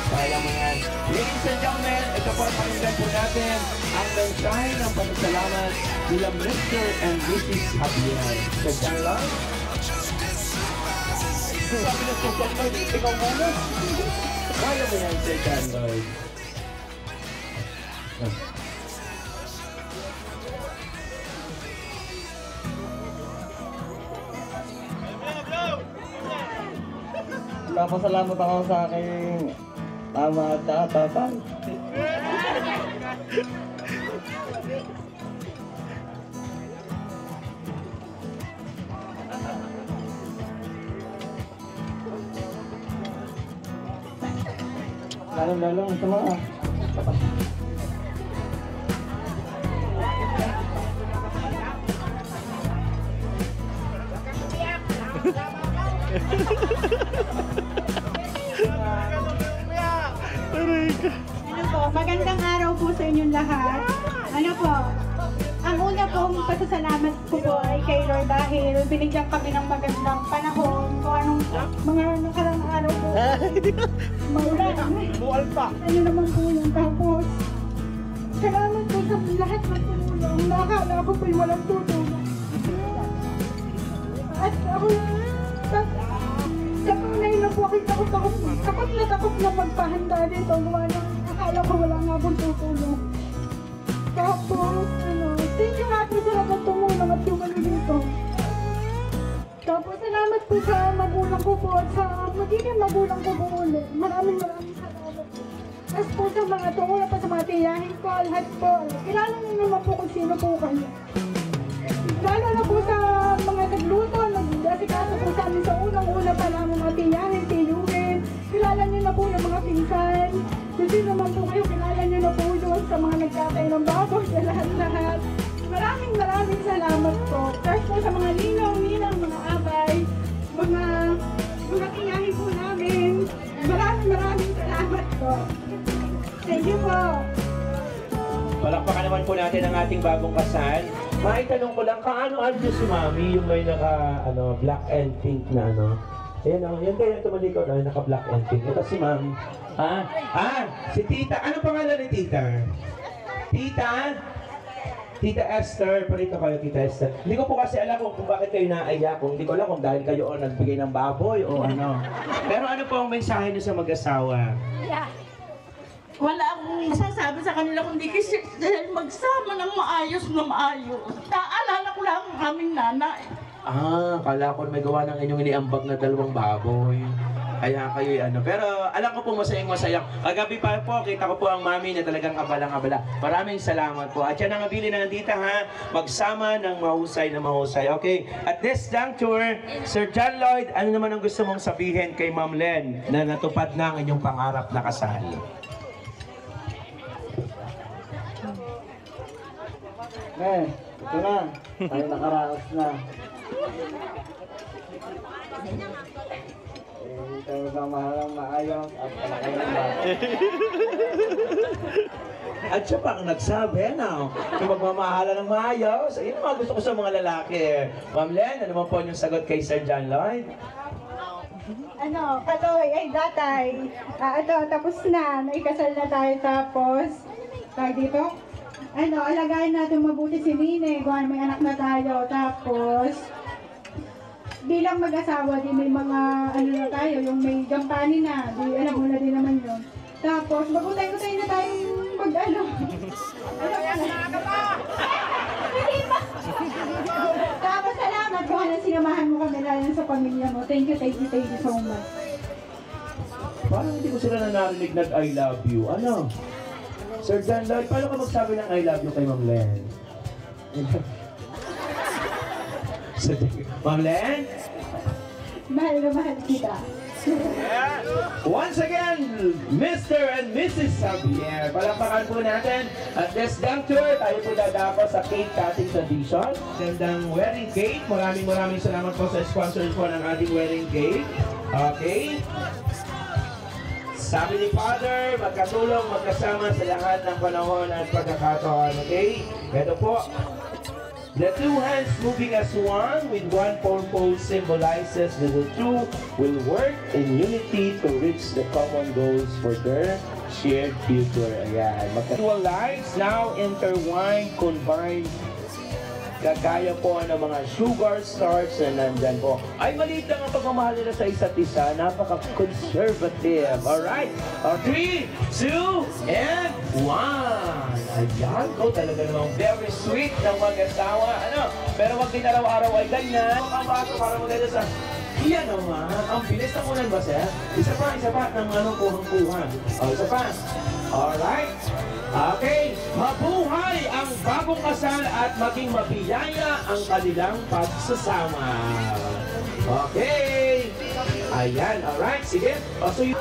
Kaya mo yan. Ladies and gentlemen, ito po ang pakinggan po natin ang mensahe ng pasasalamat bilang Mr. and Mrs. Javier. Sir John Lloyd? Sabi na Sir John Lloyd, ikaw muna. Kaya mo yan, Sir John Lloyd. Napasalamat ako sa aking ama at tatay. Lalong sa mga Ano po, magandang araw po sa inyong lahat. Ano po, Ang una pong pasasalamat ko po ay kay Lord dahil binigyan kami ng magandang panahon kung anong mga nakarang araw po. Maulan. Buwal pa. Ano naman po yun. Tapos, salamat po sa lahat ng tumulong. Nakakala ko po'y walang tutulong. At ako, sa tunay na po, takot na magpahanda dito. Akala ko wala nga pong tutulong. Tapos, thank you nga po sa lahat tumulong at yung dito. Tapos, salamat po sa magulang ko po at sa magiging magulang ko po ulit. Maraming salamat po. Tapos po sa mga tumulong pa sa mga tiyahin ko, lahat po. Kilala niyo naman po kung sino po kayo. Lalo na po sa mga nagluto, nag-asikaso po sa amin sa unang-una pa lang mga tiyahin, tiyuhin. Kilala niyo na po yung mga pinsan. Kung sino naman po kayo, kilala niyo na po doon sa mga nagkatay ng baboy, sa lahat-lahat. Maraming salamat po. First po sa mga ninong, mga abay, mga tiyahin po namin. Maraming salamat po. Thank you po. Palakpakan naman po natin ang ating bagong kasal. Maitanong ko lang, kaano-ano si Mami yung may naka, black and pink na Ayan yan kayo tumalikod, naka-black and pink. Ito si Mami. Si Tita. Ano pangalan ni Tita? Tita Esther. Parito kayo, Tita Esther. Hindi ko po kasi alam kung bakit kayo naiyak. Hindi ko alam kung dahil kayo nagbigay ng baboy o ano. Pero ano po ang mensahe niyo sa mag-asawa? Yeah. Wala akong masasabi sa kanila kundi kasi dahil magsama ng maayos. Naalala ko lang ang aming nanay. Kala ko may gawa ng inyong iniambag na 2 baboy. Kaya kayo Pero alam ko po masayang-masaya. Kagabi pa po, kita ko po ang Mami na talagang abalang-abala. Maraming salamat po. At yan ang abili na nandito magsama ng mahusay na mahusay. Okay, at this juncture, Sir John Lloyd, ano naman ang gusto mong sabihin kay Ma'am Len na natupad na ang inyong pangarap na kasal? Ito na. Tayo nakaraos na. Tayo magmamahalang maayos at palakay ng bata. At siya pang nagsabi, kung magmamahala ng maayos, ayun mga gusto ko sa mga lalaki. Ma'am Len, ano naman po yung sagot kay Sir John Lloyd? Kaloy, datay. Tapos na. Naikasal na tayo tapos. Dito. Alagayin natin mabuti si Nine. Kung may anak na tayo. Tapos, bilang mag-asawa, di may mga, na tayo, yung may gampani na. Di, alam mo na din naman yun. Tapos, magutay-utay na tayo Tapos, salamat kung sinamahan mo kami na sa pamilya mo. Thank you so much. Parang hindi ko sila narinig nag-I love you. Sir John Lloyd, paano ka magsabi ng I love you kay Ma'am Len? Ma'am Len? Mahal na mahal kita. Once again, Mr. and Mrs. Xavier. Palakpakan po natin. At this juncture, tayo po dadako sa cake cutting tradition. Gandang wedding cake. Maraming salamat po sa sponsors po ng ating wedding cake. Okay? Sabi ni Father, magkatulong, magkasama sa lahat ng panahon at pagkakataon. Okay? Ito po. The two hands moving as one with one purpose symbolizes that the two will work in unity to reach the common goals for their shared future. Ayan. Dual lives now intertwined, combined. Kagaya po ng mga sugar stars na nandyan po. Ay, maliit lang ang pagmamahal nila sa isa't isa. Napaka-conservative. Alright? 3, 2, and 1. Ayan. Talaga namang very sweet ng mag-asawa. Pero wag din araw-araw ay ganyan. Makabato para maganda sa... Iyan naman. Ang bilis na unan ba, sir? Isa pa ng kuhang-kuhan. Isa pa. Alright? Okay, mabuhay ang bagong kasal at maging mabiyaya ang kanilang pagsasama. Okay. Ayan, alright, sige. So yun.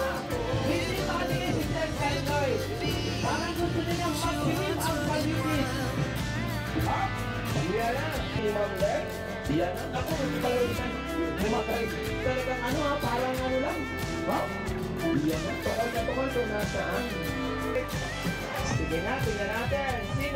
Parang gusto nilang magpilit ang pag-ibig. Yan na. Imam Len. Yan na. Ako, hindi pala rin. Bumakay. Talagang parang lang. Wow. Yan na. Tukol na tukol. Ito nasaan. Sige na, tingnan natin. Sino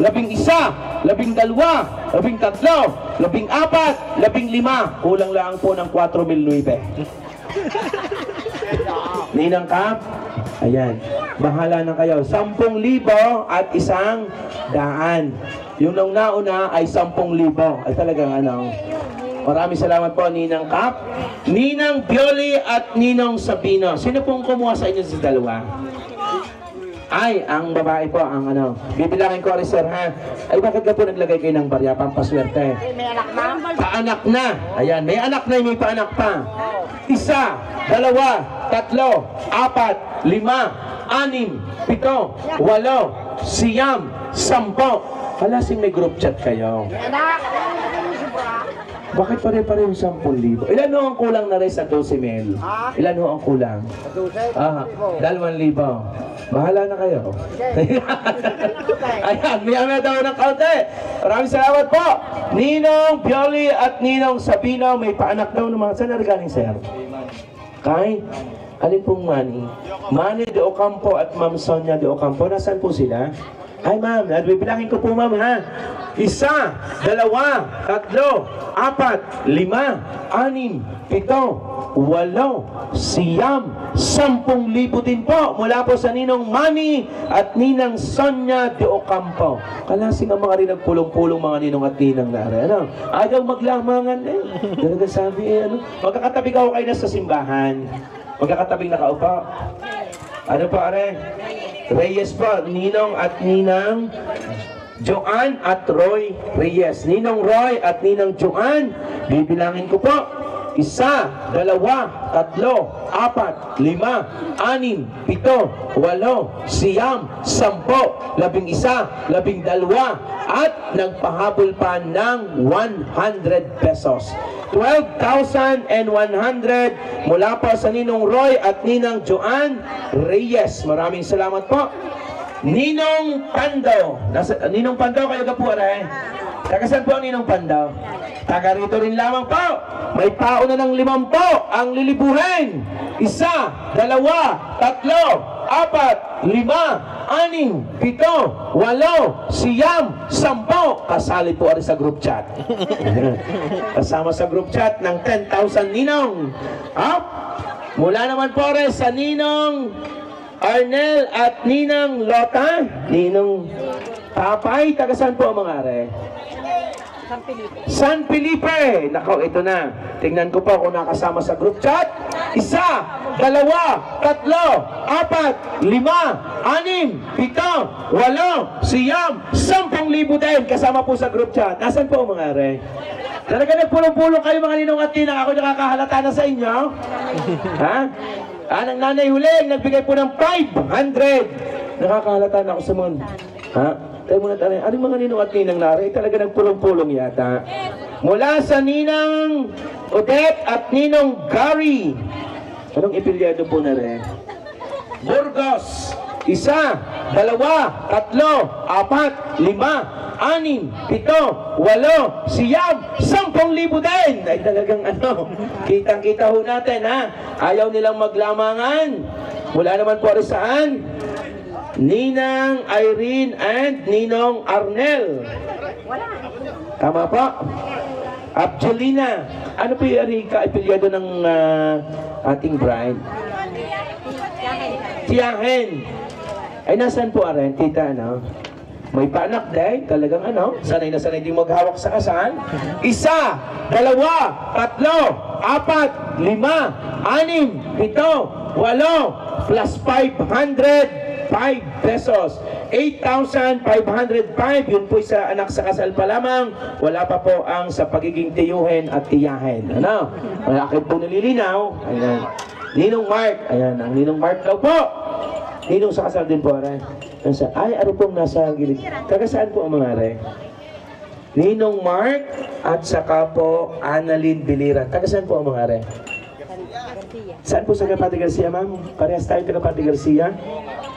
11, 12, 13, 14, 15. Kulang lang po ng 4,009. Ninang Kap, ayan, bahala na kayo. 10,000 at 100. Yung nung nauna ay 10,000. Ay talagang ano. Maraming salamat po, Ninang Kap, Ninang Pioli at Ninong Sabino. Sino pong kumuha sa inyo sa dalawa? Ay, ang babae po, ang ano. Bibilangin ko, sir, ha? Ay, bakit ka po naglagay kayo ng barya, pampaswerte? May anak na? Paanak na. Ayan, may anak na, may paanak pa. 1, 2, 3, 4, 5, 6, 7, 8, 9, 10, 10. Halasing may group chat kayo. Bakit pare-pareho 10,000? Ilan ho ang kulang na rin sa 12 mil? Ilan ho ang kulang? 2,000. 2,000. Bahala na kayo. Ayan, may daw ng kaunti. Maraming salamat po. Ninong Pioli at Ninong Sabino, may paanak daw ng mga. Saan na galing, sir? Kay? Alin pong Manny? Manny de Ocampo at Ma'am Sonia de Ocampo. Nasaan po sila? Ay, ma'am, bibilangin ko po, ma'am, ha? 1, 2, 3, 4, 5, 6, 7, 8, 9, 10, 10,000 din po mula po sa Ninong Manny at Ninang Sonia de Ocampo. Kalasing ang mga rin nagpulong-pulong mga ninong at ninang nare. Ano? Ayaw maglamangan eh. Talaga sabi eh, ano? Magkakatabi ka kayo na sa simbahan. Magkakatabing nakaupo. Ano pa, are? Reyes po, Ninong at Ninang Joanne at Roy Reyes. Ninong Roy at Ninang Joanne, bibilangin ko po. 1, 2, 3, 4, 5, 6, 7, 8, 9, 10, 11, 12, at nagpahabol pa ng 100 pesos. 12,100 mula po sa Ninong Roy at Ninang Joanne Reyes. Maraming salamat po. Ninong Pando. Ninong Pando, kayo ka po, aray. Tagasan po ang Ninong Pando? Taga rito rin lamang po. May tao na ng 50 ang lilibuhin. 1, 2, 3, 4, 5, 6, 7, 8, 9, 10, 10. Kasali po ari sa group chat. Kasama sa group chat ng 10,000 ninong. Mula naman po rin sa Ninong Arnel at Ninang Lota. Ninong Papay. Tagasan po ang mga are? San Felipe. Nako, ito na. Tingnan ko po kung nakasama sa group chat. 1, 2, 3, 4, 5, 6, 7, 8, 9, 10, 10,000 din. Kasama po sa group chat. Nasaan po mga are? Talaga nagpulong-pulong kayo mga ninong at ninang. Ako nakakahalata na sa inyo. Ha? Ang nanay huling nagbigay po ng 500. Nakakahalata na ako sa mon. Ha? Tayo muna tayo. Ano mga ninong at ninang nari? Talaga nagpulong-pulong yata. Mula sa Ninang Odette at Ninong Gary. Anong ipilyado po na rin? Burgos. 1, 2, 3, 4, 5, 6, 7, 8, 9, 10, 10,000 din. Ay talagang ano, kitang-kita ho natin ha. Ayaw nilang maglamangan. Mula naman po rin saan? Ninang Irene and Ninong Arnel. Tama po? Abjelina. Ano po yung ka-ipilyado ng ating bride? Tiyahen. Ay nasaan po Aren? Tita ano? May paanak din. Talagang ano? Sanay na sanay din maghawak sa kasal. 1, 2, 3, 4, 5, 6, 7, 8, plus 500 pesos. 8,505. Yun po sa anak sa kasal pa lamang. Wala pa po ang sa pagiging tiyuhin at tiyahin. Ano? Malaki po nalilinaw. Ayan. Ninong Mark. Ayan. Ang Ninong Mark daw po. Ninong sa kasal din po. Ay, ano pong nasa gilid? Taga saan po ang mga are? Ninong Mark at saka po Annalyn Biliran. Taga saan po ang mga are? Saan po sa Kapati Garcia, ma'am? Parehas tayo sa Kapati Garcia.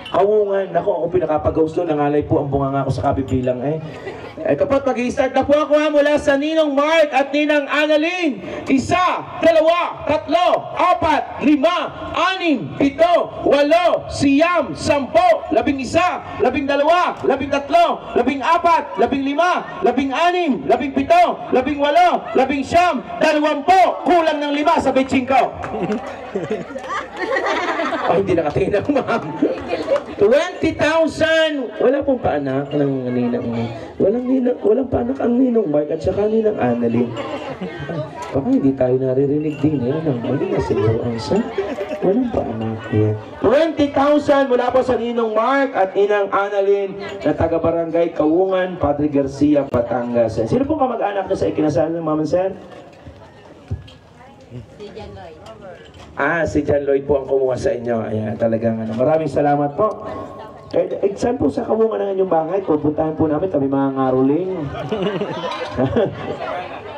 Kawungan. Naku, ako pinakapag-host doon. Nangalay po ang bunga nga ako sa kabibilang eh. Ito po, mag-i-start na po ako ha, mula sa Ninong Mark at Ninang Annalyn. 1, 2, 3, 4, 5, 6, 7, 8, 9, 10, 11, 10, 11, 12, 13, 14, 15, 16, 17, 18, 19, 20, kulang ng 5 sa 25. Ay, hindi nakatingin ako, ma'am. 20,000. Wala pong paanak ng ninang. Walang paanak ang Ninong Mark at saka Ninang Annalyn. Baka hindi tayo naririnig din eh. Mali na siguro ang sa. Walang paanak yan. 20,000 mula po sa Ninong Mark at Ninang Annalyn na taga-barangay Kawungan, Padre Garcia, Batangas. Sino pong kamag-anak na sa ikinasal ng Mama Sir? Si John Lloyd. Si John Lloyd po ang kumuha sa inyo. Ayan, talagang ano. Maraming salamat po. Saan po sa Kawungan ng inyong bahay? Pupuntahan po namin kami mga ngaruling.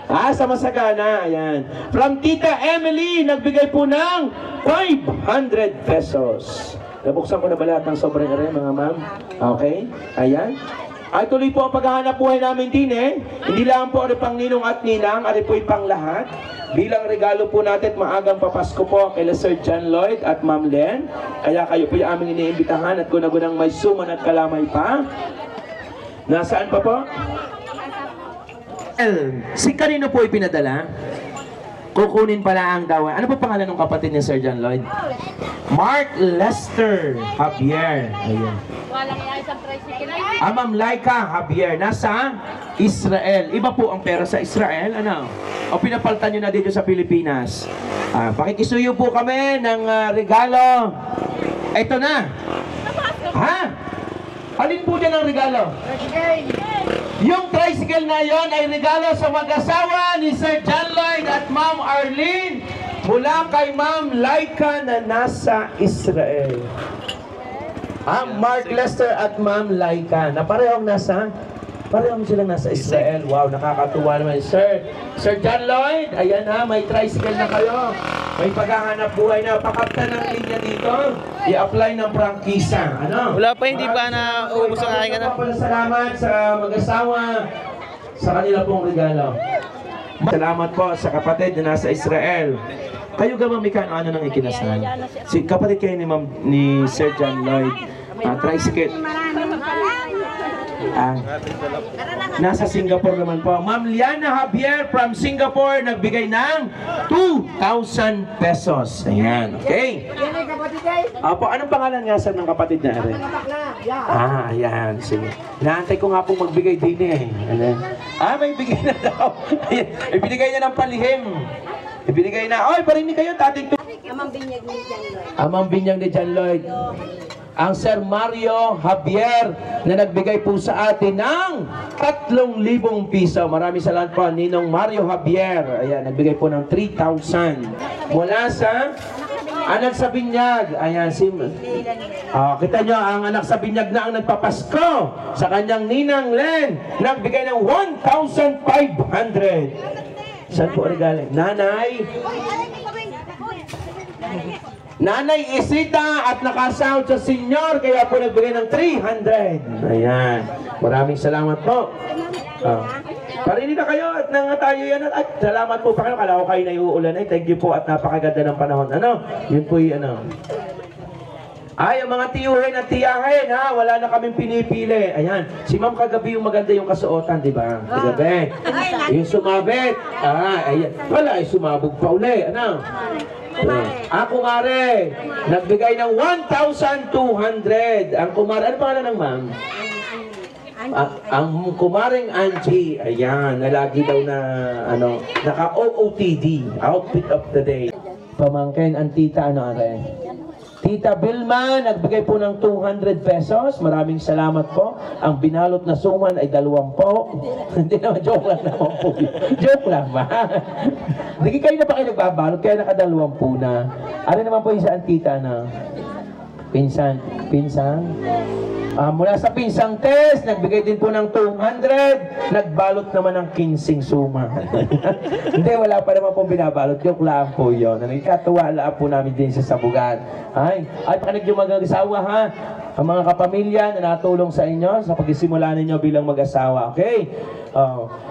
Sa Masagana. Ayan. From Tita Emily, nagbigay po ng 500 pesos. Nabuksan ko na ba lahat ng sobrang ere, mga ma'am? Okay. Ayan. Ay tuloy po ang paghahanap buhay namin din eh. Hindi lang po ari pang ninong at ninang, ari po pang lahat. Bilang regalo po natin maagang papasko po kay Sir John Lloyd at Ma'am Len. Kaya kayo po yung aming iniimbitahan at gunagunang may suman at kalamay pa. Nasaan pa po? Si kanino po ipinadala? Kukunin pala ang dawan. Ano po pangalan ng kapatid ni Sir John Lloyd? Mark Lester Javier. Ayan. Ma'am Laika Javier. Nasa Israel. Iba po ang pera sa Israel. Ano? O pinapalitan nyo na dito sa Pilipinas. Pakikisuyo po kami ng regalo. Ito na. Ha? Alin po dyan ang regalo? Yung tricycle na yon ay regalo sa mag-asawa ni Sir John Lloyd at Ma'am Arlene mula kay Ma'am Laika na nasa Israel. Mark Lester at Ma'am Laika na parehong silang nasa Israel. Wow, nakakatuwa naman. Sir John Lloyd, ayan ha, may tricycle na kayo. May paghahanap buhay na. Pakapta ng linya dito. I-apply ng prangkisa. Ano? Wala pa, hindi pa na uubos ang aking ano. Salamat sa mag-asawa sa kanila pong regalo. Salamat po sa kapatid na nasa Israel. Kayo gamang Mikano, ano nang ikinasal? Si kapatid kayo ni Sir John Lloyd. Tricycle. Nasa Singapore naman po. Ma'am Liana Javier from Singapore nagbigay ng 2,000 pesos. Ayan, okay. Apo, anong pangalan nga sir ng kapatid niya? Ayan, sige. Naantay ko nga pong magbigay din eh. May bigay na daw. Ibinigay niya ng palihim. Ibinigay na. Oy, parinig kayo, tating Amang binyag ni John Lloyd. Amang binyag ni John Lloyd. Ang Sir Mario Javier na nagbigay po sa atin ng 3,000 piso. Maraming salamat po, Ninong Mario Javier. Ayan, nagbigay po ng 3,000. Mula sa anak sa binyag. Ayan, kita nyo, ang anak sa binyag na ang nagpapasko sa kanyang ninang Len. Nagbigay ng 1,500. Saan po regaling? Nanay Isita at nakasahod sa senior, kaya po nagbigay ng 300. Ayan. Maraming salamat po. Parinig na kayo at tayo yan. At salamat po pa kayo. Kala ko kayo na iuulan. Thank you po at napakaganda ng panahon. Yun po yung ang mga tiyuhin at tiyahin, ha? Wala na kaming pinipili. Ayan. Si ma'am kagabi yung maganda yung kasuotan, di ba? Kagabi. Yung sumabit. Ayan. Wala, sumabog pa uli. Kumare, nagbigay ng 1,200. Ang kumare, ano pangalan ng ma'am? Ang kumaring Angie, ayan, na lagi daw na, naka-OOTD, outfit of the day. Pamangkin, ang tita, Tita Vilma, nagbigay po ng 200 pesos. Maraming salamat po. Ang binalot na suman ay 20 po. Hindi naman, joke lang naman po. Joke lang ba? Hindi kayo na pa kayo nagbabalot, kaya naka-20 na. Ano naman po yung saan tita na? Pinsan? Mula sa Pinsang Test, nagbigay din po ng 200. Nagbalot naman ng 15 suma. Hindi, wala pa naman pong binabalot. Joke lang po yun. Katuwa lang po namin din sa sabugan. Ay, pakinig yung mag-asawa ha. Ang mga kapamilya na natulong sa inyo sa pagsisimula ninyo bilang mag-asawa. Okay?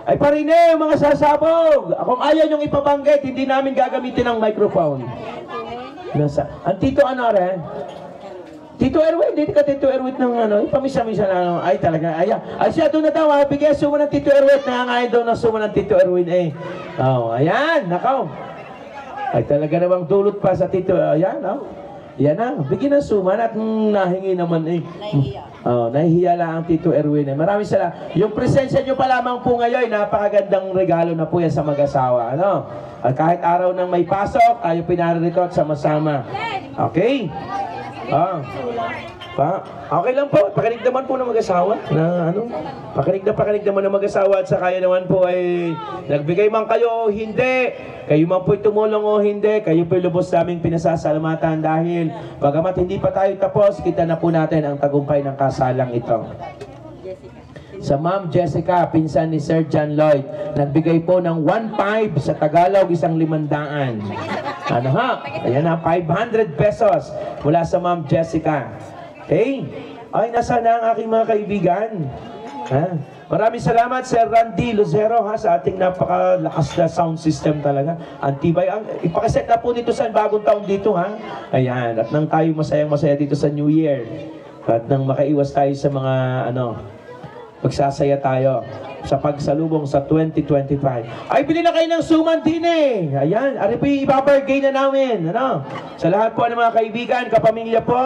Ay parinig, mga sasabog. Kung ayaw nyong ipabanggit, hindi namin gagamitin ng microphone. Ang tito Tito Erwin, hindi ka Tito Erwin ng ipamisa-misa lang. Ay talaga, ay siya doon na daw, bigyan suma ng Tito Erwin, nangangayon daw ng suma ng Tito Erwin eh. Ayan, nakaw. Ay talaga namang dulot pa sa Tito, ayan, yan na, bigyan ng suma at nahingi naman eh. Nahihiya lang ang Tito Erwin eh. Maraming salamat. Yung presensya nyo pa lamang po ngayon, napakagandang regalo na po yan sa mag-asawa, At kahit araw nang may pasok, tayo pinarito at sama-sama. Okay? Okay lang po. Pakinig naman po ng mag-asawa na pakinig naman ng mag-asawa at sa kaya naman po ay nagbigay man kayo o hindi, kayo man po'y tumulong o hindi, kayo po'y lubos naming pinasasalamatan dahil bagamat hindi pa tayo tapos, kita na po natin ang tagumpay ng kasalang ito. Sa Ma'am Jessica, pinsan ni Sir John Lloyd, nagbigay po ng 1,500 sa Tagalog, 500. Ayan na, 500 pesos mula sa Ma'am Jessica. Okay? Ay, nasa na ang aking mga kaibigan? Maraming salamat, Sir Randy Lucero, sa ating napakalakas na sound system talaga. Antibay. Ipakiset na po dito sa bagong taon dito, Ayan, at nang tayo masayang-masaya dito sa New Year. At nang makaiwas tayo sa mga, magsasaya tayo sa pagsalubong sa 2025. Ay, bili na kayo ng suman din eh. Ayan, ari po ibabargay na namin. Sa lahat po ng mga kaibigan, kapamilya po,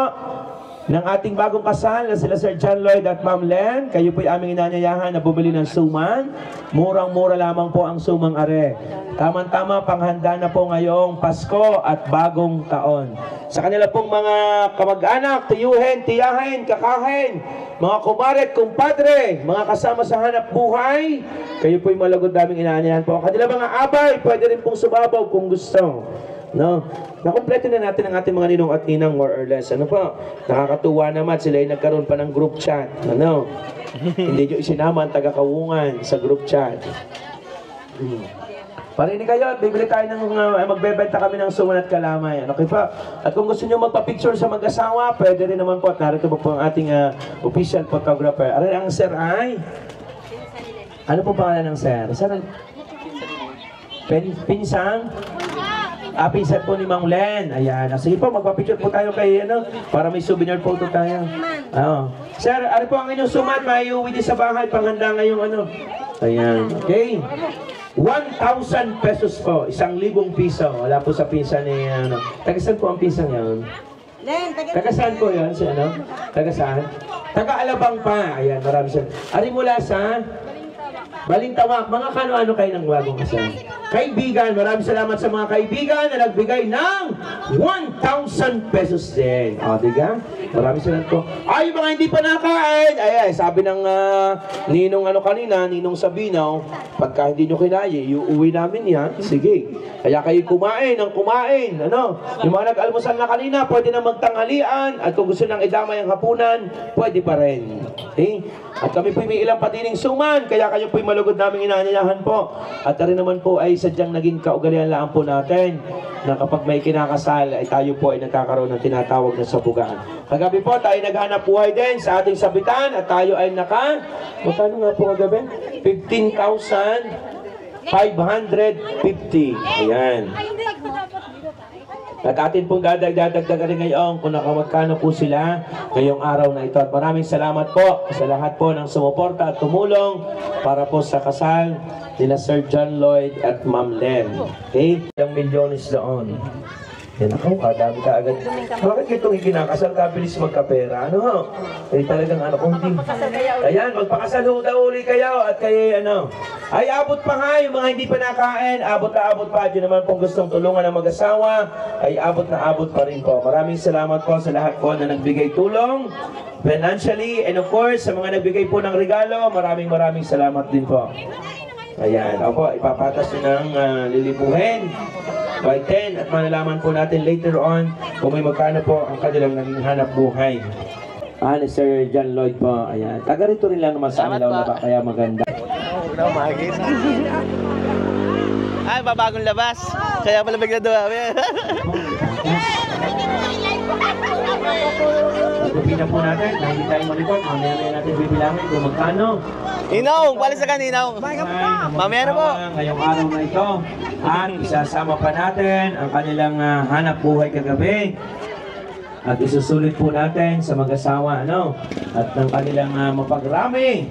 ng ating bagong kasal na sila Sir John Lloyd at Ma'am Len. Kayo po'y aming inanyayahan na bumili ng suman. Murang-mura lamang po ang sumang are. Tama-tama, panghanda na po ngayong Pasko at bagong taon. Sa kanila pong mga kamag-anak, tiyuhin, tiyahin, kakahin, mga kumaret, kumpadre, mga kasama sa hanap buhay, kayo po'y malagod daming inaanyayahan po. Ang kanila mga abay, pwede rin pong sumabaw kung gusto. No? Nakompleto na natin ang ating mga ninong at ninang more or less. Ano po? Nakakatuwa naman sila ay nagkaroon pa ng group chat. Ano? Hindi nyo isinama ang taga-Kawungan sa group chat. Parinig kayo at bibili tayo ng magbebenta kami ng suman at kalamay. Okay pa? At kung gusto nyo magpa-picture sa mag-asawa, pwede rin naman po. At narito po ang ating official photographer. Aray, ang sir ay? Ano po pangalan ng sir? Sir? Pinsang? Pinsan po ni Mang Len. Ayan. Sige po, magpa-picture po tayo kay, para may souvenir photo tayo. Sir, ano po ang inyong sumat? Maiuwi din sa bahay, panghanda ngayong Ayan. Okay. 1,000 pesos po. 1,000 piso. Wala po sa pinsan ni, Tagasan po ang pinsan yun? Tagasaan po yun? Si Tagasaan? Taga-Alabang pa. Ayan, marami siya. Ari mula sa Balintawak. Mga kano-ano kayo ng bagong kasal? Kaibigan, maraming salamat sa mga kaibigan na nagbigay ng 1,000 pesos din. O, diga? Maraming salamat po. Ay, yung mga hindi pa nakain. Ay, sabi ng ninong kanina, ninong Sabinaw, pagka hindi nyo kinaya, iuwi namin yan. Sige. Kaya kayo kumain ng kumain. Yung mga nag-almusal na kanina, pwede na magtanghalian. At kung gusto nang idamay ang hapunan, pwede pa rin. Okay? At kami po'y may ilang patining suman, kaya kayo po'y malugod namin inanyayahan po. At rin naman po ay sadyang naging kaugalian lang po natin na kapag may kinakasal ay tayo po ay nagkakaroon ng tinatawag na sabugan. Kagabi po tayo naghanap buhay din sa ating sabitan at tayo ay magkano nga po kagabi? 15,550. Ayan. At atin pong dadagdagan rin ngayon kung nakamagkano po sila ngayong araw na ito. At maraming salamat po sa lahat po ng sumuporta at tumulong para po sa kasal nila Sir John Lloyd at Ma'am Len. Okay? Ilang milyones doon. Yan ako, kadami ka agad. Bakit itong ikinakasal ka, bilis magkapera? Eh talagang kung hindi. Ayan, magpakasal daw uli kayo at kayo ay abot pa nga yung mga hindi pa nakain, abot na abot pa. Diyan naman kung gustong tulungan ng mag-asawa, ay abot na abot pa rin po. Maraming salamat po sa lahat po na nagbigay tulong financially, and of course sa mga nagbigay po ng regalo, maraming salamat din po. Ayan, opo, ipapatas nyo ng lilipuhin by 10 at malalaman po natin later on kung may magkano po ang kanilang naging hanap buhay. Ni Sir John Lloyd po. Ayan, taga rito rin lang naman sa Anilaw na ba, kaya maganda. Ay, babagong labas. Kaya pala bigla doon. Pagpapina po natin, na hindi tayo ma-report, mamaya natin bibilangin kung magkano. Inaw, balik sa kaninaw. Mamaya na po. Ngayong araw na ito. At isasama pa natin ang kanilang hanap buhay kagabi. At isusulit po natin sa mag-asawa, at ng kanilang mapagrami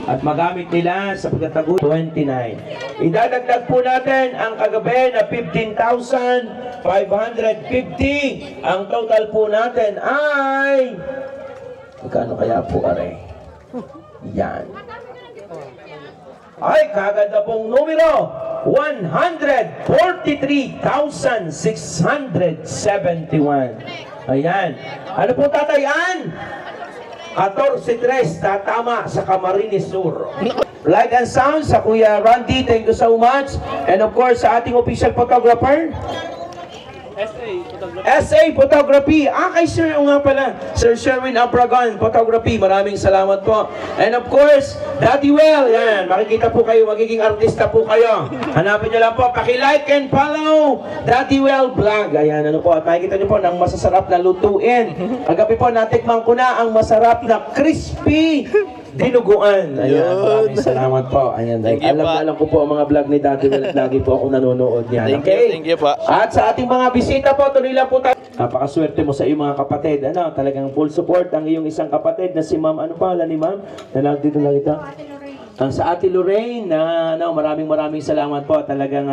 at magamit nila sa pagtatago 29. Idadagdag po natin ang kagabi na 15,550. Ang total po natin ay magkano kaya po, are? Yan. Ay, kaganda pong numero, 143,671. Ayan. Ano po tatayan? 14-3, tatama sa Camarines Sur. Light and sound sa Kuya Randy, thank you so much. And of course, sa ating official photographer, SA Photography. Kay Sir nga pala, Sir Sherwin Abragon Photography. Maraming salamat po. And of course, Daddy Well. Yan, makikita po kayo, magiging artista po kayo. Hanapin nyo lang po, paki-like and follow Daddy Well Vlog. Ayan, at makikita nyo po ng masasarap na lutuin. Kagabi po, natikman ko na ang masarap na crispy dinuguan. Ayan, maraming salamat po. Ayan, alam ko po ang mga vlog ni Daddy Well at lagi po ako nanonood niyan. Okay? Thank you po. At sa ating mga bisita po, tuloy lang po tayo. Napakaswerte mo sa iyong mga kapatid. Talagang full support ang iyong isang kapatid na si Ma'am, ano pala ni Ma'am? Dito lang ito. Sa Ate Lorraine, maraming salamat po. Talagang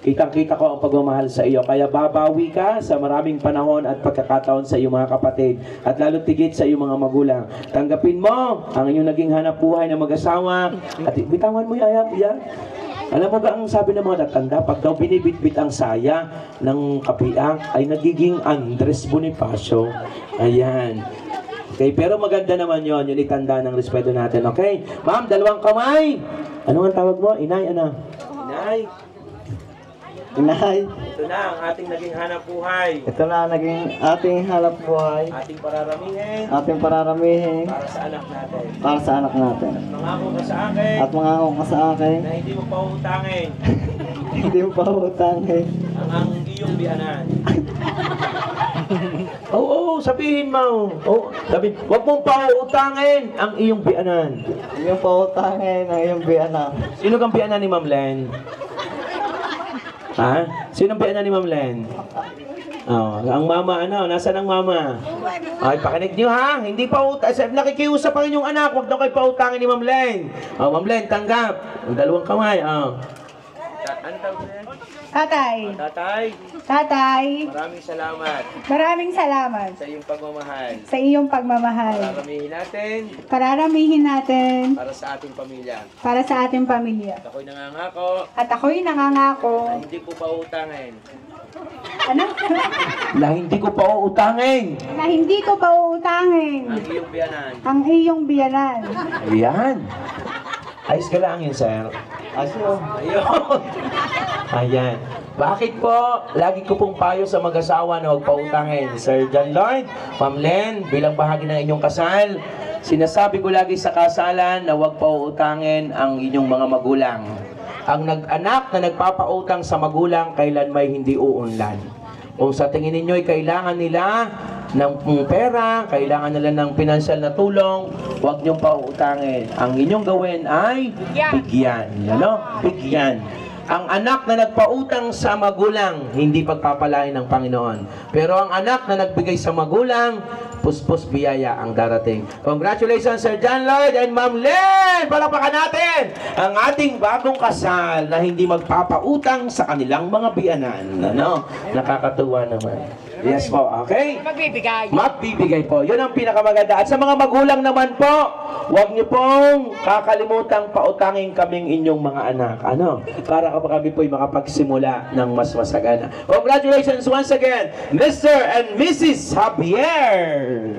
Kitang-kita ko ang pagmamahal sa iyo. Kaya babawi ka sa maraming panahon at pagkakataon sa iyong mga kapatid. At lalo tigit sa iyong mga magulang. Tanggapin mo ang inyong naging hanap buhay na mag-asawa. At bitawan mo yan. Alam mo ba ang sabi ng mga tatanda, pag daw binibitbit ang saya ng kapiang ay nagiging Andres Bonifacio. Ayan. Okay, pero maganda naman yon, yung itanda ng respeto natin. Okay? Ma'am, dalawang kamay. Ano ang tawag mo? Inay, ano? Inay. Inay, Ito na ang ating naging hanap buhay. ito na naging ating halap buhay, Ating pararamihin ating pararamihin para sa anak natin. para sa anak natin. Mangako ka sa akin At mangako ka sa akin, na hindi mo pautangin hindi mo pa utangin ang iyong biyanan. Oo, sabihin mo. Sabihin, huwag mong pautangin ang iyong biyanan. hindi mo pa utangin ang iyong biyanan. Sino kang biyanan ni Ma'am Len? Ha? Sino ang biyanan ni Ma'am Len? Oh, ang mama, ano? Nasaan ang mama? Ay, pakinig niyo ha. Hindi pa nakikiusap pa rin yung anak. Huwag daw kayo pautangin ni Ma'am Len. Oh, Ma'am Len, tanggap. Ang dalawang kamay. Oh. Ano tawag niya? Tatay, Tatay, tatay, maraming salamat maraming salamat sa iyong pagmamahal. sa iyong pagmamahal. Pararamihin natin Pararamihin natin para sa ating pamilya. para sa ating pamilya. At ako'y nangangako At ako'y nangangako. na hindi ko pautangin. Ano? Na hindi ko pautangin Na hindi ko pa uutangin ang iyong biyanan. ang iyong biyanan. Ayan. Ayos ka lang yun, sir. Asyo, Ayun. Ayan. Bakit po? Lagi ko pong payo sa mag-asawa na huwag pautangin. Sir John Lloyd, Ma'am Len, bilang bahagi ng inyong kasal, sinasabi ko lagi sa kasalan na huwag pautangin ang inyong mga magulang. Ang nag-anak na nagpapautang sa magulang, kailan may hindi uunlad. Kung sa tingin ninyo ay kailangan nila ng pera, kailangan nila ng pinansyal na tulong, huwag niyong pautangin. Ang inyong gawin ay bigyan. Ano? Bigyan. Ang anak na nagpautang sa magulang, hindi pagpapalain ng Panginoon. Pero ang anak na nagbigay sa magulang, puspos biyaya ang darating. Congratulations, Sir John Lloyd and Ma'am Len! Palakpakan natin ang ating bagong kasal na hindi magpapautang sa kanilang mga biyanan. Ano? Nakakatuwa naman. Yes po, okay? Magbibigay. Magbibigay po. Yun ang pinakamaganda. At sa mga magulang naman po, huwag niyo pong kakalimutang pautangin kaming inyong mga anak. Ano? Para kami po'y makapagsimula ng mas masagana. Congratulations once again, Mr. and Mrs. Javier!